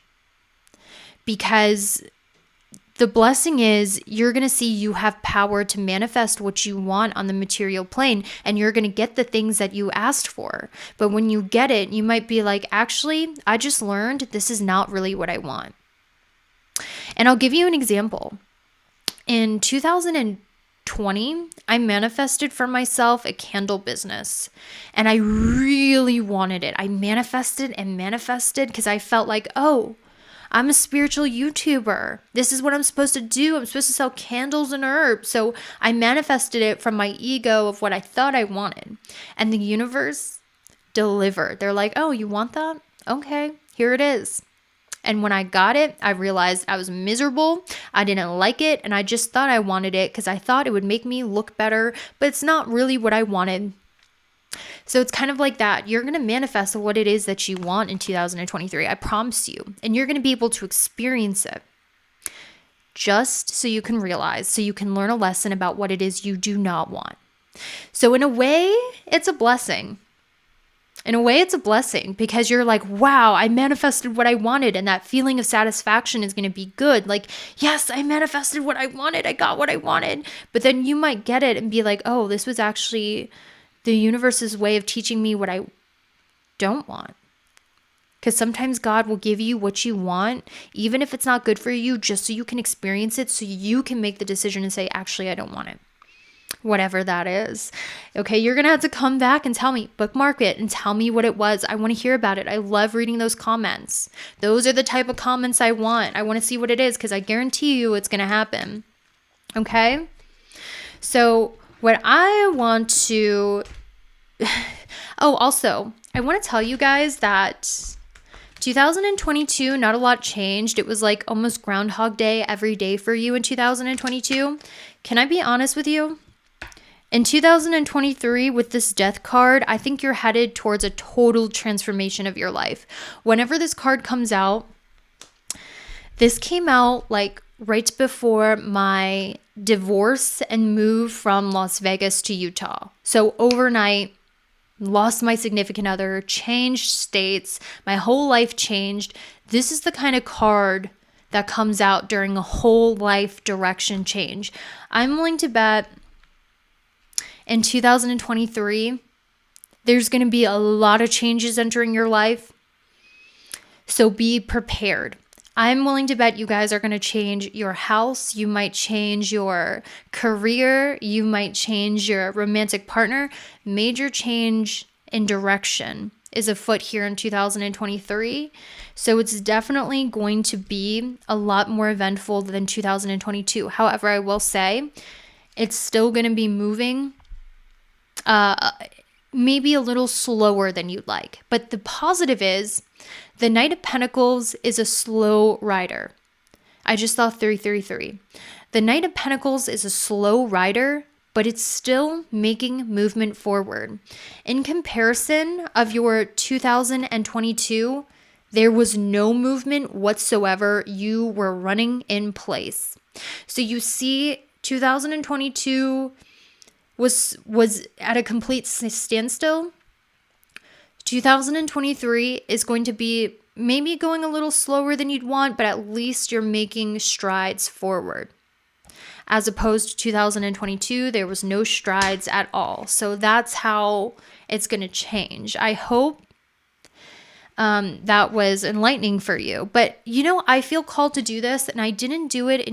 Because the blessing is you're going to see you have power to manifest what you want on the material plane, and you're going to get the things that you asked for. But when you get it, you might be like, actually, I just learned this is not really what I want. And I'll give you an example. In 2020, I manifested for myself a candle business, and I really wanted it. I manifested because I felt like, oh, I'm a spiritual YouTuber. This is what I'm supposed to do. I'm supposed to sell candles and herbs. So I manifested it from my ego of what I thought I wanted. And the universe delivered. They're like, oh, you want that? Okay, here it is. And when I got it, I realized I was miserable. I didn't like it. And I just thought I wanted it because I thought it would make me look better. But it's not really what I wanted. So it's kind of like that. You're going to manifest what it is that you want in 2023. I promise you. And you're going to be able to experience it. Just so you can realize, so you can learn a lesson about what it is you do not want. So in a way, it's a blessing. In a way, it's a blessing because you're like, wow, I manifested what I wanted. And that feeling of satisfaction is going to be good. Like, yes, I manifested what I wanted. I got what I wanted. But then you might get it and be like, oh, this was actually the universe's way of teaching me what I don't want. Because sometimes God will give you what you want, even if it's not good for you, just so you can experience it, so you can make the decision and say, actually, I don't want it. Whatever that is. Okay, you're going to have to come back and tell me, bookmark it and tell me what it was. I want to hear about it. I love reading those comments. Those are the type of comments I want. I want to see what it is because I guarantee you it's going to happen. Okay? So what I want to... Oh, also, I want to tell you guys that 2022, not a lot changed. It was like almost Groundhog Day every day for you in 2022. Can I be honest with you? In 2023, with this death card, I think you're headed towards a total transformation of your life. Whenever this card comes out, this came out like right before my divorce and move from Las Vegas to Utah. So overnight, lost my significant other, changed states, my whole life changed. This is the kind of card that comes out during a whole life direction change. I'm willing to bet in 2023, there's going to be a lot of changes entering your life. So be prepared. I'm willing to bet you guys are going to change your house. You might change your career. You might change your romantic partner. Major change in direction is afoot here in 2023. So it's definitely going to be a lot more eventful than 2022. However, I will say it's still going to be moving maybe a little slower than you'd like. But the positive is the Knight of Pentacles is a slow rider. I just saw 333. The Knight of Pentacles is a slow rider, but it's still making movement forward. In comparison of your 2022, there was no movement whatsoever. You were running in place. So you see 2022 was at a complete standstill. 2023 is going to be maybe going a little slower than you'd want, but at least you're making strides forward. As opposed to 2022, there was no strides at all. So that's how it's going to change. I hope that was enlightening for you. But, I feel called to do this, and I didn't do it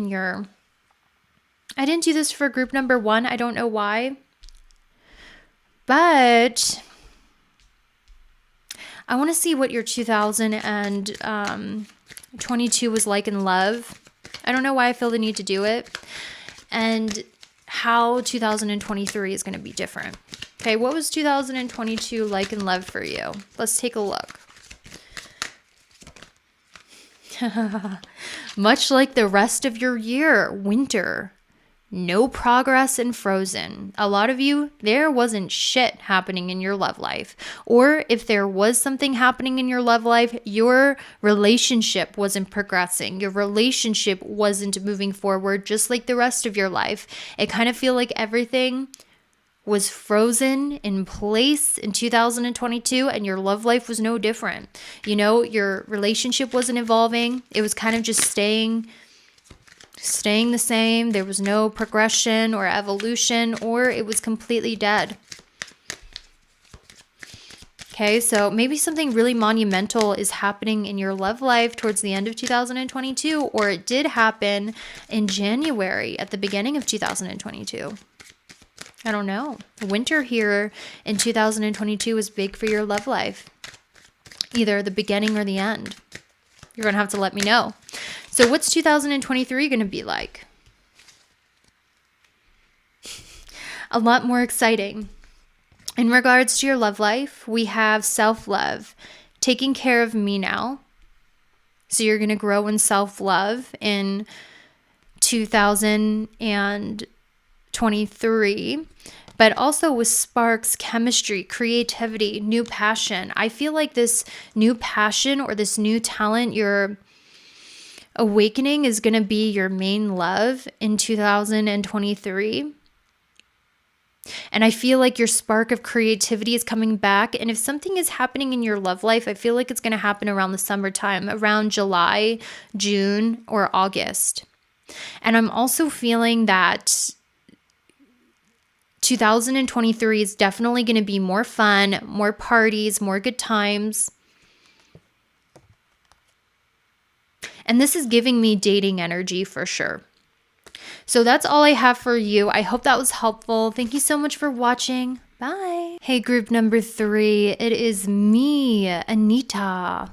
I didn't do this for group number 1. I don't know why. But I want to see what your 2022 was like in love. I don't know why I feel the need to do it. And how 2023 is going to be different. Okay, what was 2022 like in love for you? Let's take a look. Much like the rest of your year, winter. No progress and frozen. A lot of you, there wasn't shit happening in your love life. Or if there was something happening in your love life, your relationship wasn't progressing. Your relationship wasn't moving forward, just like the rest of your life. It kind of feel like everything was frozen in place in 2022, and your love life was no different. Your relationship wasn't evolving. It was kind of just staying the same. There was no progression or evolution, or it was completely dead. Okay, so maybe something really monumental is happening in your love life towards the end of 2022, or it did happen in January at the beginning of 2022. I don't know. Winter here in 2022 is big for your love life. Either the beginning or the end. You're going to have to let me know. So what's 2023 going to be like? A lot more exciting. In regards to your love life, we have self-love, taking care of me now. So you're going to grow in self-love in 2023, but also with sparks, chemistry, creativity, new passion. I feel like this new passion or this new talent, your awakening is going to be your main love in 2023. And I feel like your spark of creativity is coming back. And if something is happening in your love life, I feel like it's going to happen around the summertime, around July, June, or August. And I'm also feeling that 2023 is definitely going to be more fun, more parties, more good times. And this is giving me dating energy for sure. So that's all I have for you. I hope that was helpful. Thank you so much for watching. Bye. Hey, group number 3. It is me, Anita.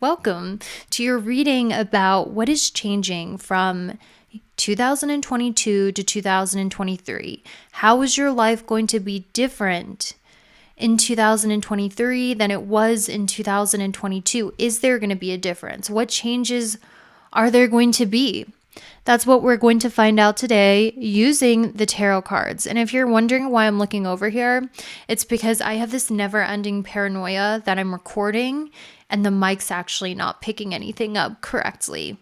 Welcome to your reading about what is changing from 2022 to 2023. How is your life going to be different in 2023 than it was in 2022? Is there going to be a difference? What changes are there going to be? That's what we're going to find out today using the tarot cards. And if you're wondering why I'm looking over here, it's because I have this never-ending paranoia that I'm recording and the mic's actually not picking anything up correctly.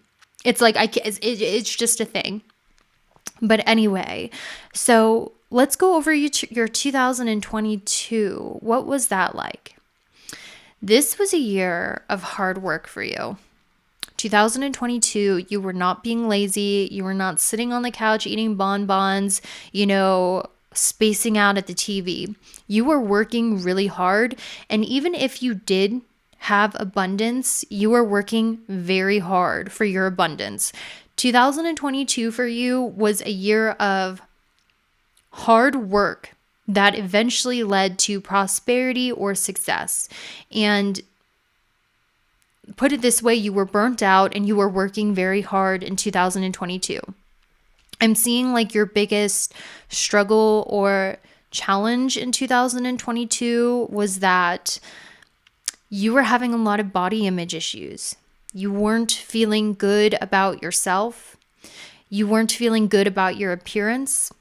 It's like it's just a thing. But anyway, so let's go over your 2022. What was that like? This was a year of hard work for you. 2022, you were not being lazy. You were not sitting on the couch eating bonbons, spacing out at the TV. You were working really hard. And even if you did have abundance, you were working very hard for your abundance. 2022 for you was a year of hard work that eventually led to prosperity or success. And put it this way, you were burnt out and you were working very hard in 2022. I'm seeing like your biggest struggle or challenge in 2022 was that you were having a lot of body image issues. You weren't feeling good about yourself. You weren't feeling good about your appearance.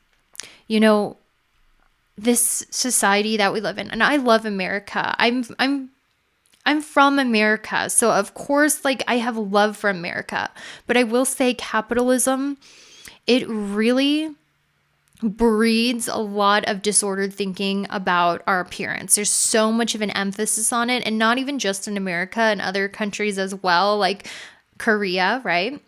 This society that we live in, and I love America. I'm from America, so of course, I have love for America. But I will say capitalism, it really breeds a lot of disordered thinking about our appearance. There's so much of an emphasis on it, and not even just in America, and other countries as well, like Korea, right?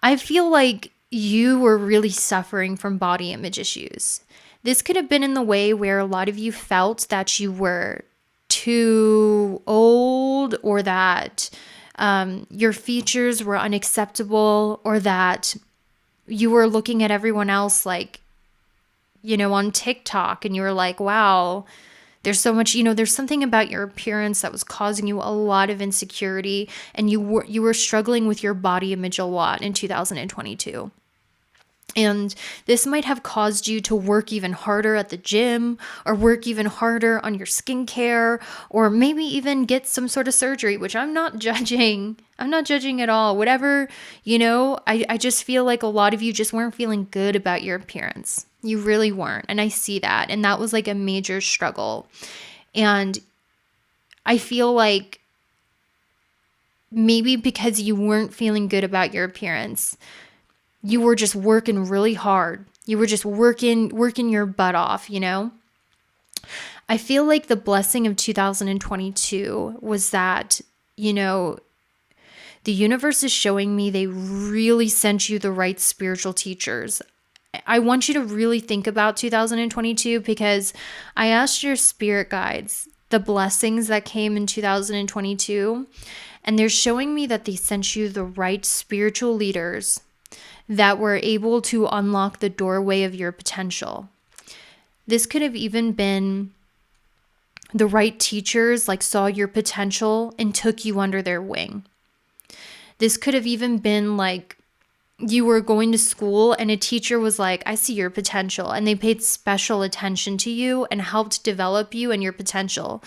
I feel like you were really suffering from body image issues. This could have been in the way where a lot of you felt that you were too old, or that your features were unacceptable, or that you were looking at everyone else on TikTok and you were like, wow, there's so much, there's something about your appearance that was causing you a lot of insecurity, and you were struggling with your body image a lot in 2022. And this might have caused you to work even harder at the gym, or work even harder on your skincare, or maybe even get some sort of surgery, which I'm not judging. I'm not judging at all. Whatever, I just feel like a lot of you just weren't feeling good about your appearance. You really weren't. And I see that. And that was like a major struggle. And I feel like maybe because you weren't feeling good about your appearance, you were just working really hard. You were just working your butt off, I feel like the blessing of 2022 was that, the universe is showing me they really sent you the right spiritual teachers. I want you to really think about 2022, because I asked your spirit guides the blessings that came in 2022, and they're showing me that they sent you the right spiritual leaders that were able to unlock the doorway of your potential. This could have even been the right teachers, saw your potential and took you under their wing. This could have even been you were going to school and a teacher was like, I see your potential, and they paid special attention to you and helped develop you and your potential.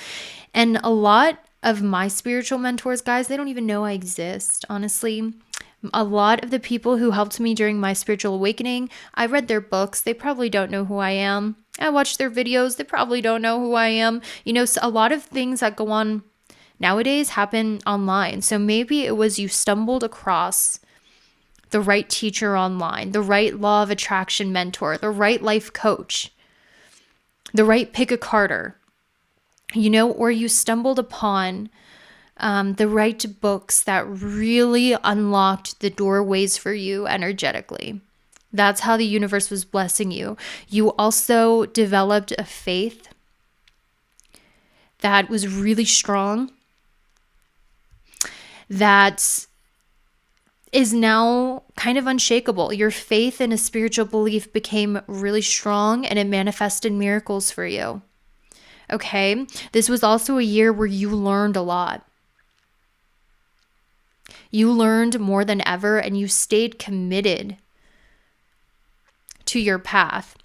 And a lot of my spiritual mentors, guys, they don't even know I exist, honestly. A lot of the people who helped me during my spiritual awakening, I read their books. They probably don't know who I am. I watched their videos. They probably don't know who I am. So a lot of things that go on nowadays happen online. So maybe it was you stumbled across the right teacher online, the right law of attraction mentor, the right life coach, the right pick a carder, or you stumbled upon the right books that really unlocked the doorways for you energetically. That's how the universe was blessing you. You also developed a faith that was really strong, that is now kind of unshakable. Your faith in a spiritual belief became really strong and it manifested miracles for you. Okay? This was also a year where you learned a lot. You learned more than ever and you stayed committed to your path.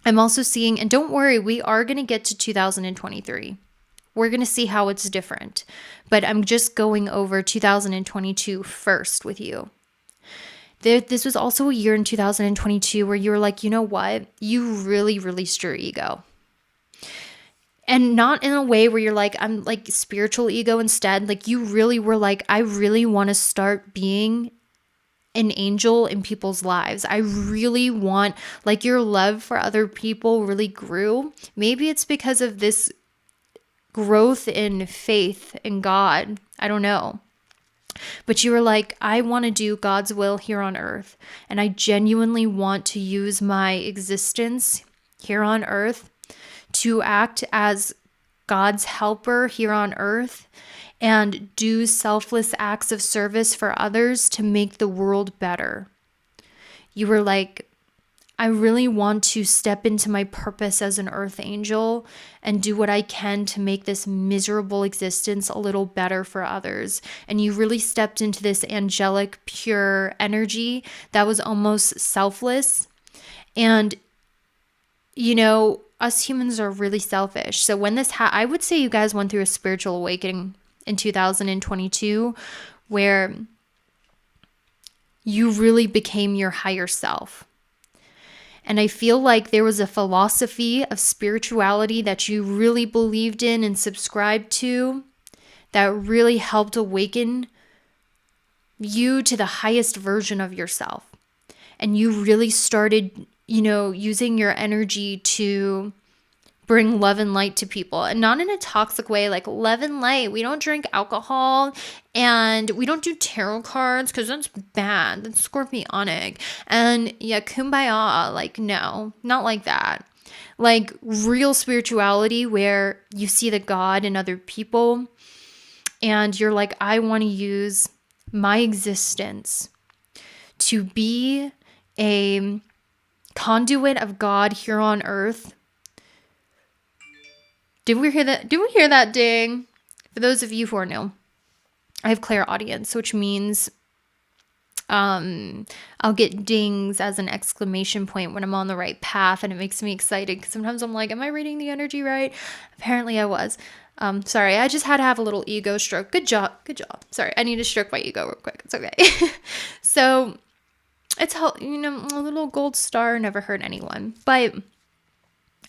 I'm also seeing, and don't worry, we are going to get to 2023. We're going to see how it's different. But I'm just going over 2022 first with you. This was also a year in 2022 where you were like, you know what? You really released your ego. And not in a way where you're like, I'm like spiritual ego instead. Like you really were like, I really want to start being an angel in people's lives. I really want, like your love for other people really grew. Maybe it's because of this growth in faith in God. I don't know. But you were like, I want to do God's will here on earth. And I genuinely want to use my existence here on earth to act as God's helper here on earth and do selfless acts of service for others to make the world better. You were like, I really want to step into my purpose as an earth angel and do what I can to make this miserable existence a little better for others. And you really stepped into this angelic, pure energy that was almost selfless. And, you know, us humans are really selfish. So when this I would say you guys went through a spiritual awakening in 2022 where you really became your higher self. And I feel like there was a philosophy of spirituality that you really believed in and subscribed to that really helped awaken you to the highest version of yourself. And you really started, you know, using your energy to bring love and light to people, and not in a toxic way, like love and light. We don't drink alcohol and we don't do tarot cards because that's bad. That's scorpionic. And yeah, kumbaya. Like, no, not like that. Like real spirituality where you see the God in other people and you're like, I want to use my existence to be a conduit of God here on earth. Did we hear that? Did we hear that ding? For those of you who are new, I have clairaudience, which means I'll get dings as an exclamation point when I'm on the right path, and it makes me excited because sometimes I'm like, am I reading the energy right? Apparently I was. Sorry, I just had to have a little ego stroke. Good job. Good job. Sorry, I need to stroke my ego real quick. It's okay. So it's, you know, a little gold star never hurt anyone. But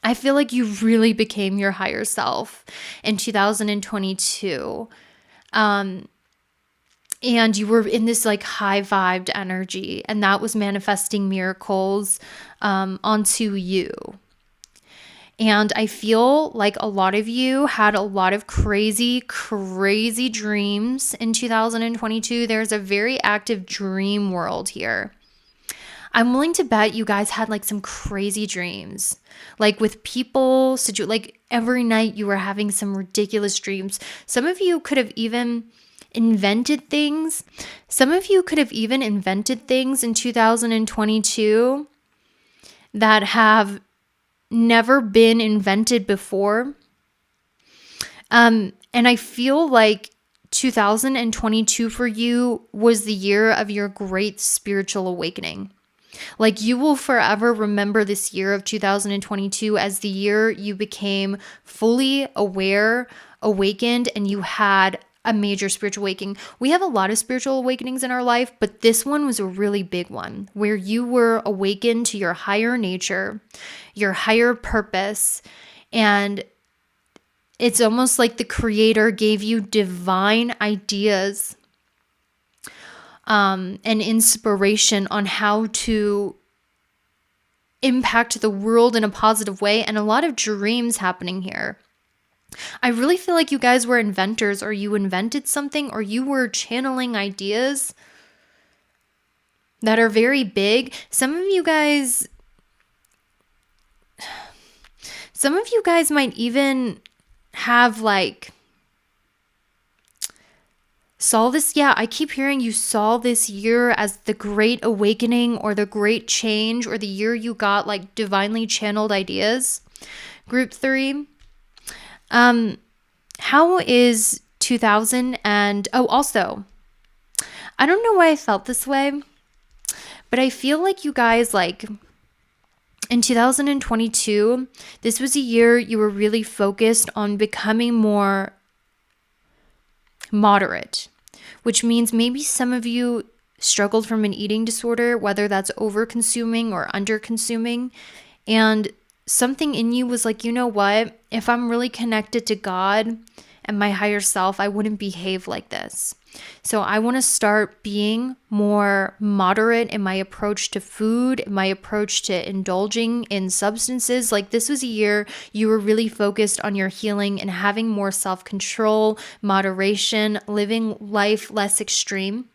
I feel like you really became your higher self in 2022. And you were in this like high vibed energy, and that was manifesting miracles onto you. And I feel like a lot of you had a lot of crazy, crazy dreams in 2022. There's a very active dream world here. I'm willing to bet you guys had like some crazy dreams, like with people, like every night you were having some ridiculous dreams. Some of you could have even invented things. Some of you could have even invented things in 2022 that have never been invented before. And I feel like 2022 for you was the year of your great spiritual awakening. Like you will forever remember this year of 2022 as the year you became fully aware, awakened, and you had a major spiritual awakening. We have a lot of spiritual awakenings in our life, but this one was a really big one where you were awakened to your higher nature, your higher purpose, and it's almost like the Creator gave you divine ideas and inspiration on how to impact the world in a positive way, and a lot of dreams happening here. I really feel like you guys were inventors, or you invented something, or you were channeling ideas that are very big. Some of you guys might even have like Saw this, yeah, I keep hearing you saw this year as the great awakening or the great change or the year you got like divinely channeled ideas. Group 3, how is 2000 and also, I don't know why I felt this way, but I feel like you guys like in 2022, this was a year you were really focused on becoming more moderate, which means maybe some of you struggled from an eating disorder, whether that's over consuming or under consuming. And something in you was like, you know what? If I'm really connected to God and my higher self, I wouldn't behave like this. So I want to start being more moderate in my approach to food, my approach to indulging in substances. Like this was a year you were really focused on your healing and having more self-control, moderation, living life less extreme.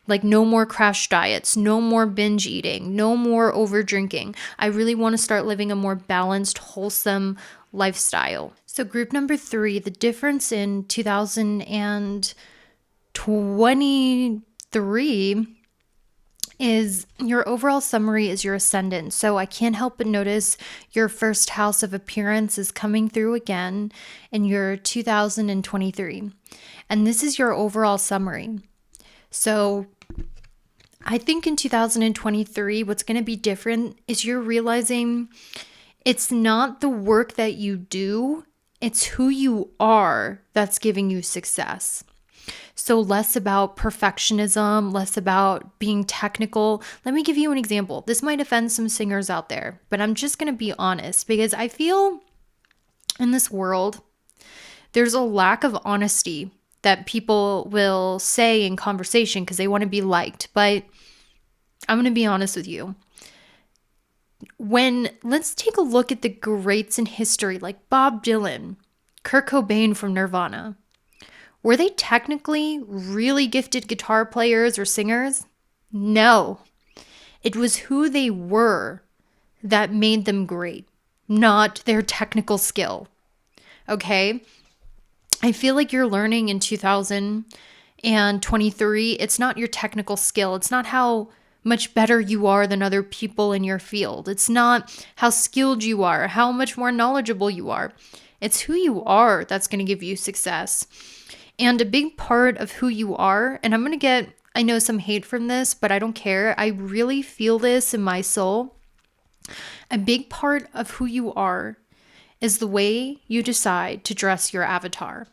Like no more crash diets, no more binge eating, no more over drinking. I really want to start living a more balanced, wholesome lifestyle. So group number 3, the difference in 2023 is your overall summary is your ascendant. So I can't help but notice your first house of appearance is coming through again in your 2023. And this is your overall summary. So I think in 2023, what's going to be different is you're realizing it's not the work that you do, it's who you are that's giving you success. So less about perfectionism, less about being technical. Let me give you an example. This might offend some singers out there, but I'm just going to be honest because I feel in this world, there's a lack of honesty that people will say in conversation because they want to be liked. But I'm going to be honest with you. Let's take a look at the greats in history like Bob Dylan, Kurt Cobain from Nirvana. Were they technically really gifted guitar players or singers? No. It was who they were that made them great, not their technical skill. Okay? I feel like you're learning in 2023, it's not your technical skill. It's not how much better you are than other people in your field. It's not how skilled you are, how much more knowledgeable you are. It's who you are that's going to give you success. And a big part of who you are, and I'm going to get, I know some hate from this, but I don't care. I really feel this in my soul. A big part of who you are is the way you decide to dress your avatar.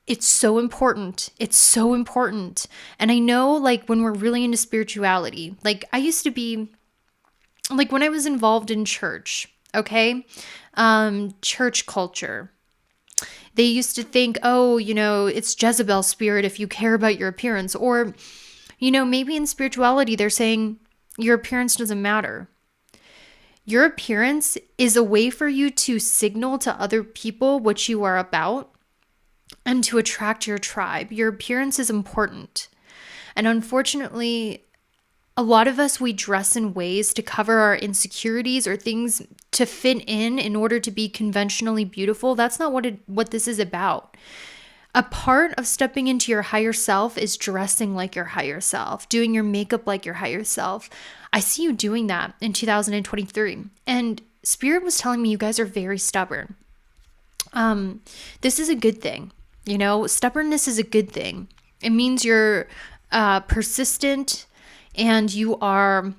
It's so important. It's so important. And I know like when we're really into spirituality, like I used to be, like when I was involved in church, okay? Church culture. They used to think, oh, it's Jezebel spirit if you care about your appearance. Or, maybe in spirituality, they're saying your appearance doesn't matter. Your appearance is a way for you to signal to other people what you are about and to attract your tribe. Your appearance is important. And unfortunately, a lot of us, we dress in ways to cover our insecurities or things to fit in order to be conventionally beautiful. That's not what this is about. A part of stepping into your higher self is dressing like your higher self, doing your makeup like your higher self. I see you doing that in 2023. And Spirit was telling me you guys are very stubborn. This is a good thing. Stubbornness is a good thing. It means you're persistent and you are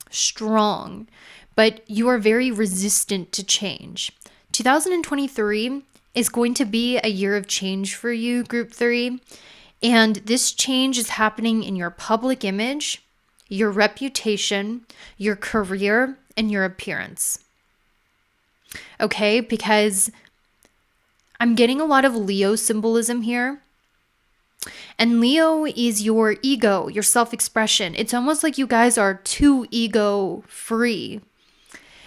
strong, but you are very resistant to change. 2023 is going to be a year of change for you, Group 3. And this change is happening in your public image, your reputation, your career, and your appearance. Okay? Because I'm getting a lot of Leo symbolism here. And Leo is your ego, your self-expression. It's almost like you guys are too ego-free.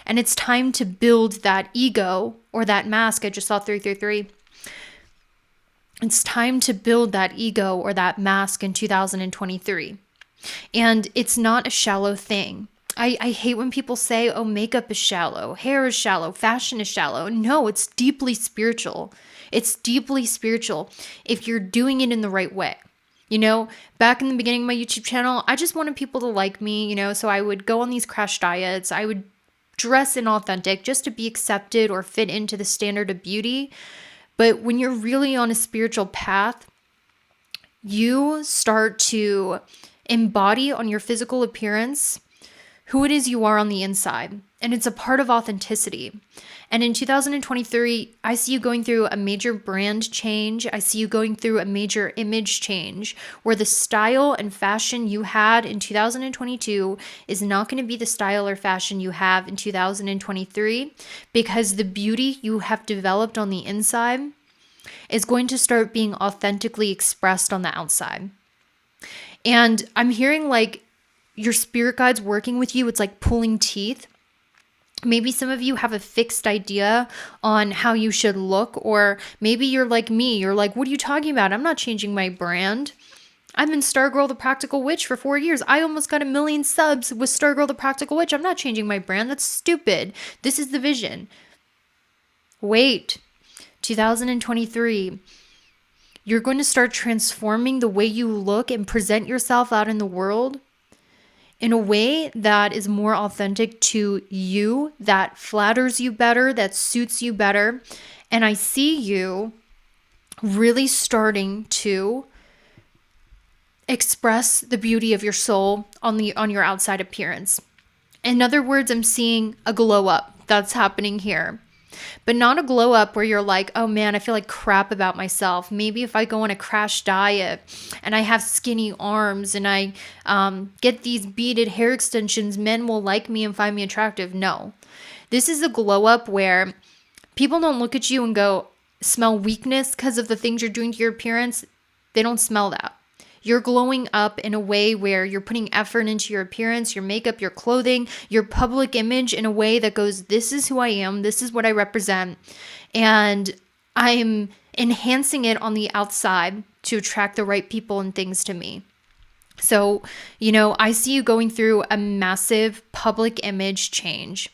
And it's time to build that ego or that mask. I just saw 333. It's time to build that ego or that mask in 2023. And it's not a shallow thing. I hate when people say, oh, makeup is shallow, hair is shallow, fashion is shallow. No, it's deeply spiritual. It's deeply spiritual if you're doing it in the right way. You know, back in the beginning of my YouTube channel, I just wanted people to like me, you know, so I would go on these crash diets. I would dress inauthentic just to be accepted or fit into the standard of beauty. But when you're really on a spiritual path, you start to embody on your physical appearance who it is you are on the inside. And it's a part of authenticity. And in 2023, I see you going through a major brand change. I see you going through a major image change where the style and fashion you had in 2022 is not going to be the style or fashion you have in 2023, because the beauty you have developed on the inside is going to start being authentically expressed on the outside. And I'm hearing like your spirit guides working with you. It's like pulling teeth. Maybe some of you have a fixed idea on how you should look, or maybe you're like me. You're like, what are you talking about? I'm not changing my brand. I've been Stargirl the Practical Witch for 4 years. I almost got 1 million subs with Stargirl the Practical Witch. I'm not changing my brand. That's stupid. This is the vision. Wait, 2023. You're going to start transforming the way you look and present yourself out in the world in a way that is more authentic to you, that flatters you better, that suits you better. And I see you really starting to express the beauty of your soul on your outside appearance. In other words, I'm seeing a glow up that's happening here. But not a glow up where you're like, oh man, I feel like crap about myself. Maybe if I go on a crash diet and I have skinny arms and I get these beaded hair extensions, men will like me and find me attractive. No. This is a glow up where people don't look at you and go, smell weakness because of the things you're doing to your appearance. They don't smell that. You're glowing up in a way where you're putting effort into your appearance, your makeup, your clothing, your public image in a way that goes, this is who I am, this is what I represent, and I'm enhancing it on the outside to attract the right people and things to me. So, you know, I see you going through a massive public image change.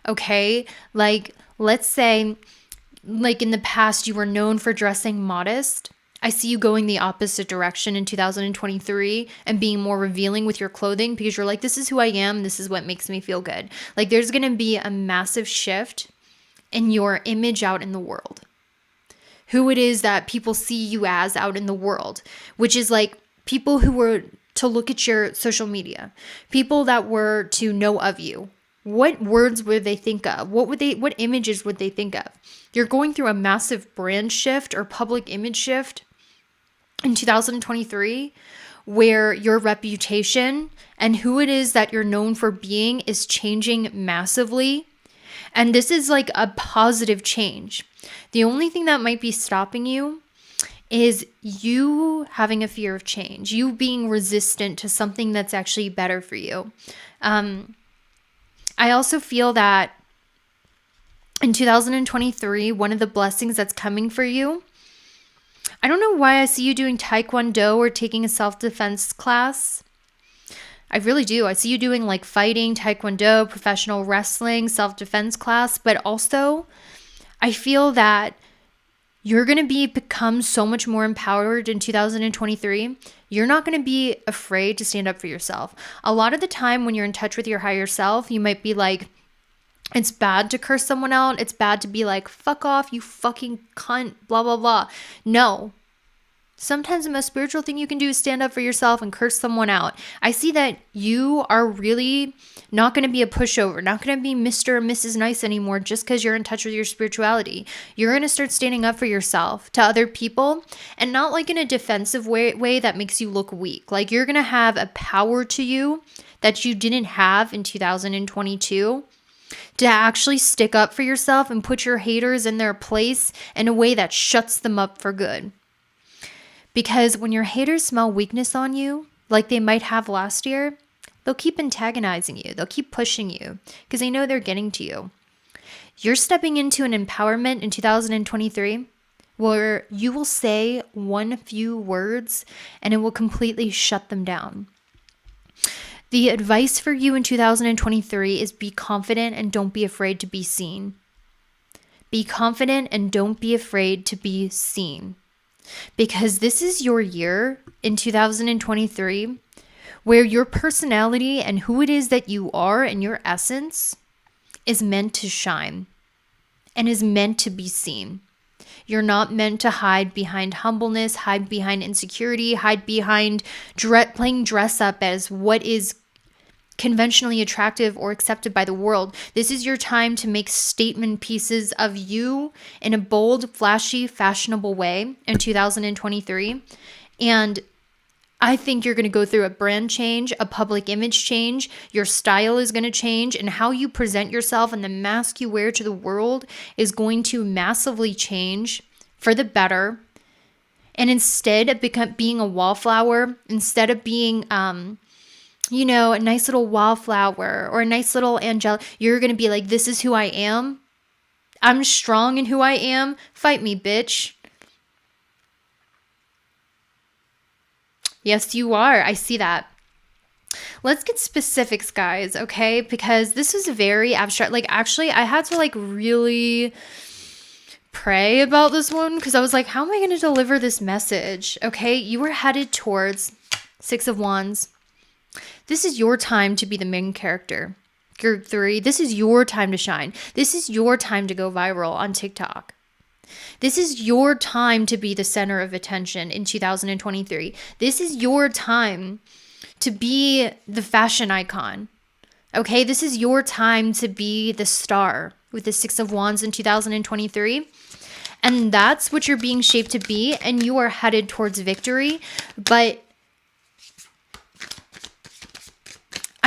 Okay? Like, let's say, like in the past, you were known for dressing modest. I see you going the opposite direction in 2023 and being more revealing with your clothing because you're like, this is who I am. This is what makes me feel good. Like there's going to be a massive shift in your image out in the world. Who it is that people see you as out in the world, which is like people who were to look at your social media, people that were to know of you. What words would they think of? What images would they think of? You're going through a massive brand shift or public image shift in 2023, where your reputation and who it is that you're known for being is changing massively. And this is like a positive change. The only thing that might be stopping you is you having a fear of change, you being resistant to something that's actually better for you. I also feel that in 2023, one of the blessings that's coming for you, I don't know why I see you doing Taekwondo or taking a self-defense class. I really do. I see you doing like fighting, Taekwondo, professional wrestling, self-defense class, but also I feel that you're going to become so much more empowered in 2023. You're not going to be afraid to stand up for yourself. A lot of the time when you're in touch with your higher self, you might be like, it's bad to curse someone out. It's bad to be like, fuck off, you fucking cunt, blah, blah, blah. No. Sometimes the most spiritual thing you can do is stand up for yourself and curse someone out. I see that you are really not going to be a pushover, not going to be Mr. or Mrs. Nice anymore just because you're in touch with your spirituality. You're going to start standing up for yourself to other people, and not like in a defensive way that makes you look weak. Like you're going to have a power to you that you didn't have in 2022. To actually stick up for yourself and put your haters in their place in a way that shuts them up for good. Because when your haters smell weakness on you, like they might have last year, they'll keep antagonizing you. They'll keep pushing you because they know they're getting to you. You're stepping into an empowerment in 2023 where you will say one few words and it will completely shut them down. The advice for you in 2023 is be confident and don't be afraid to be seen. Be confident and don't be afraid to be seen. Because this is your year in 2023 where your personality and who it is that you are and your essence is meant to shine and is meant to be seen. You're not meant to hide behind humbleness, hide behind insecurity, hide behind playing dress up as what is conventionally attractive or accepted by the world. This is your time to make statement pieces of you in a bold, flashy, fashionable way in 2023. And I think you're going to go through a brand change, a public image change. Your style is going to change, and how you present yourself and the mask you wear to the world is going to massively change for the better. And instead of being a wallflower, instead of being a nice little wallflower or a nice little angel, you're going to be like, this is who I am. I'm strong in who I am. Fight me, bitch. Yes, you are. I see that. Let's get specifics, guys, okay? Because this is very abstract. Like, actually, I had to really pray about this one because I was like, how am I going to deliver this message? Okay, you are headed towards 6 of Wands. This is your time to be the main character. Group 3, this is your time to shine. This is your time to go viral on TikTok. This is your time to be the center of attention in 2023. This is your time to be the fashion icon. Okay, this is your time to be the star with the 6 of Wands in 2023. And that's what you're being shaped to be, and you are headed towards victory. But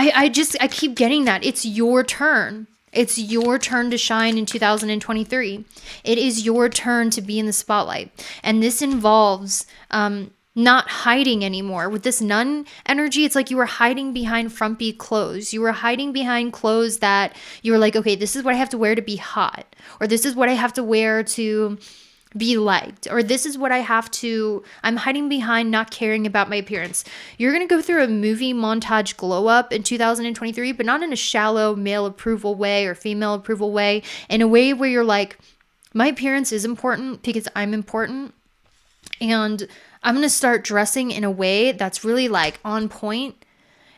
I keep getting that. It's your turn. It's your turn to shine in 2023. It is your turn to be in the spotlight. And this involves not hiding anymore. With this nun energy, it's like you were hiding behind frumpy clothes. You were hiding behind clothes that you were like, okay, this is what I have to wear to be hot. Or this is what I have to wear to be liked, or this is what I'm hiding behind not caring about my appearance. You're going to go through a movie montage glow up in 2023, but not in a shallow male approval way or female approval way, in a way where you're like, my appearance is important because I'm important, and I'm going to start dressing in a way that's really on point,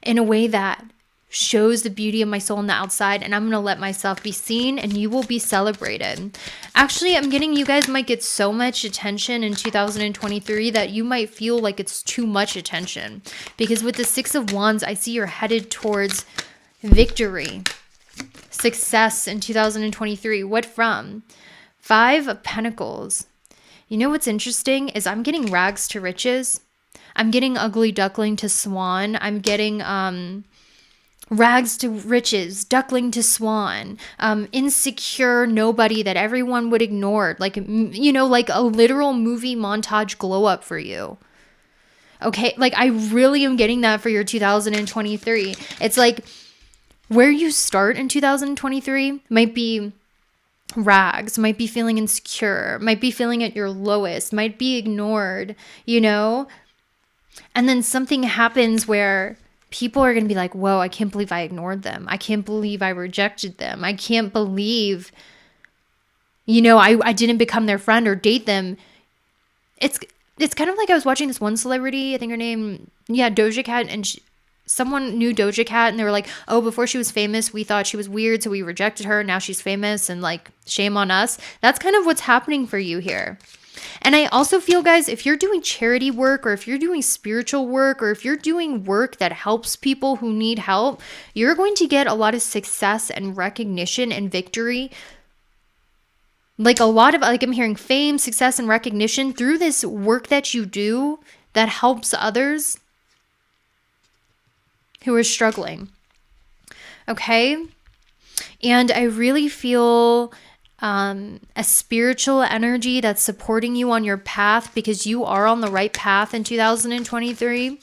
in a way that shows the beauty of my soul on the outside, and I'm going to let myself be seen, and you will be celebrated. Actually, I'm getting you guys might get so much attention in 2023 that you might feel like it's too much attention, because with the 6 of Wands, I see you're headed towards victory, success in 2023. What from? 5 of Pentacles. You know what's interesting is I'm getting rags to riches. I'm getting ugly duckling to swan. I'm getting rags to riches, duckling to swan, insecure nobody that everyone would ignore, like a literal movie montage glow up for you. Okay, I really am getting that for your 2023. It's like where you start in 2023 might be rags, might be feeling insecure, might be feeling at your lowest, might be ignored, and then something happens where people are going to be like, whoa, I can't believe I ignored them. I can't believe I rejected them. I can't believe, I didn't become their friend or date them. It's kind of like I was watching this one celebrity, I think her name, Doja Cat, and someone knew Doja Cat, and they were like, oh, before she was famous, we thought she was weird, so we rejected her. Now she's famous, and shame on us. That's kind of what's happening for you here. And I also feel, guys, if you're doing charity work, or if you're doing spiritual work, or if you're doing work that helps people who need help, you're going to get a lot of success and recognition and victory. I'm hearing fame, success, and recognition through this work that you do that helps others who are struggling. Okay? And I really feel a spiritual energy that's supporting you on your path, because you are on the right path in 2023.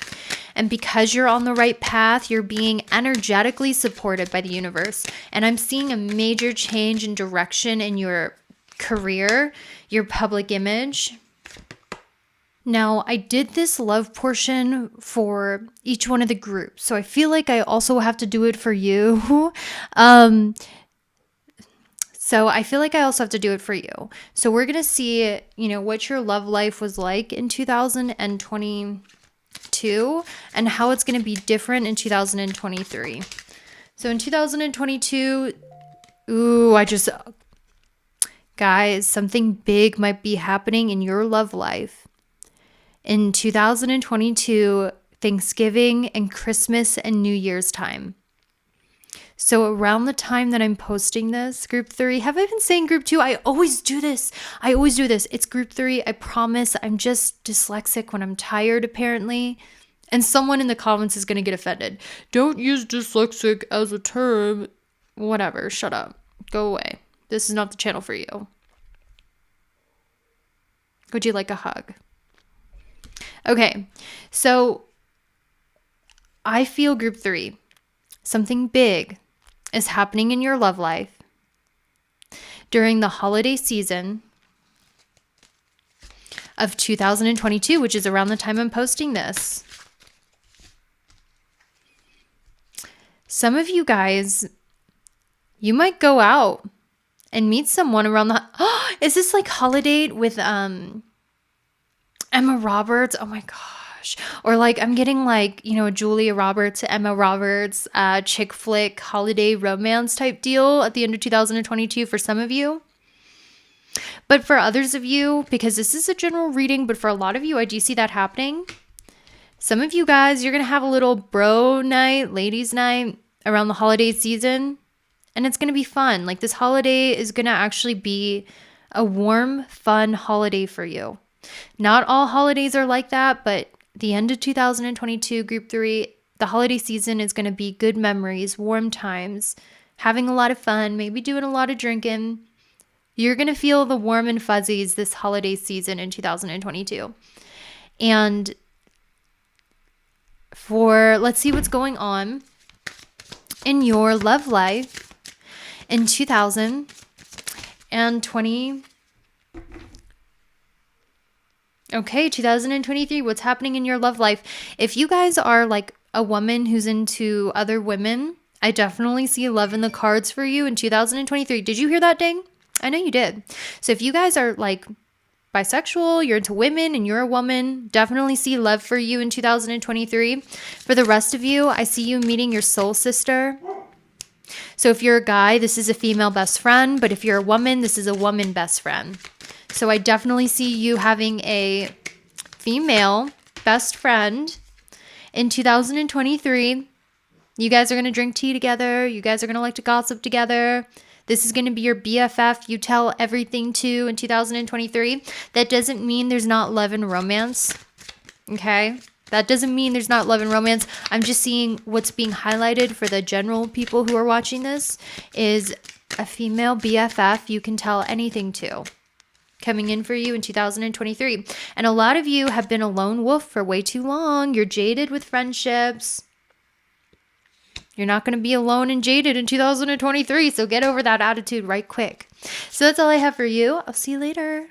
And because you're on the right path, you're being energetically supported by the universe. And I'm seeing a major change in direction in your career, your public image. Now, I did this love portion for each one of the groups, so I feel like I also have to do it for you. So I feel like I also have to do it for you. So we're going to see, what your love life was like in 2022 and how it's going to be different in 2023. So in 2022, guys, something big might be happening in your love life. In 2022, Thanksgiving and Christmas and New Year's time. So around the time that I'm posting this, group 3, have I been saying group 2? I always do this. It's group 3. I promise. I'm just dyslexic when I'm tired, apparently. And someone in the comments is going to get offended. Don't use dyslexic as a term. Whatever. Shut up. Go away. This is not the channel for you. Would you like a hug? Okay. So I feel group 3. Something big is happening in your love life during the holiday season of 2022, which is around the time I'm posting this. Some of you guys, you might go out and meet someone around the... is this like holiday with Emma Roberts? Oh my God. Or like I'm getting like, Julia Roberts, Emma Roberts, chick flick holiday romance type deal at the end of 2022 for some of you. But for others of you, because this is a general reading, but for a lot of you, I do see that happening. Some of you guys, you're going to have a little bro night, ladies night around the holiday season. And it's going to be fun. Like this holiday is going to actually be a warm, fun holiday for you. Not all holidays are like that, but the end of 2022, group 3, the holiday season is going to be good memories, warm times, having a lot of fun, maybe doing a lot of drinking. You're going to feel the warm and fuzzies this holiday season in 2022. And let's see what's going on in your love life in 2020. Okay, 2023, what's happening in your love life? If you guys are like a woman who's into other women, I definitely see love in the cards for you in 2023. Did you hear that, ding? I know you did. So if you guys are like bisexual, you're into women and you're a woman, definitely see love for you in 2023. For the rest of you, I see you meeting your soul sister. So if you're a guy, this is a female best friend, but if you're a woman, this is a woman best friend. So I definitely see you having a female best friend in 2023. You guys are going to drink tea together. You guys are going to like to gossip together. This is going to be your BFF you tell everything to in 2023. That doesn't mean there's not love and romance. Okay? That doesn't mean there's not love and romance. I'm just seeing what's being highlighted for the general people who are watching this is a female BFF you can tell anything to. Coming in for you in 2023. And a lot of you have been a lone wolf for way too long. You're jaded with friendships. You're not going to be alone and jaded in 2023. So get over that attitude right quick. So that's all I have for you. I'll see you later.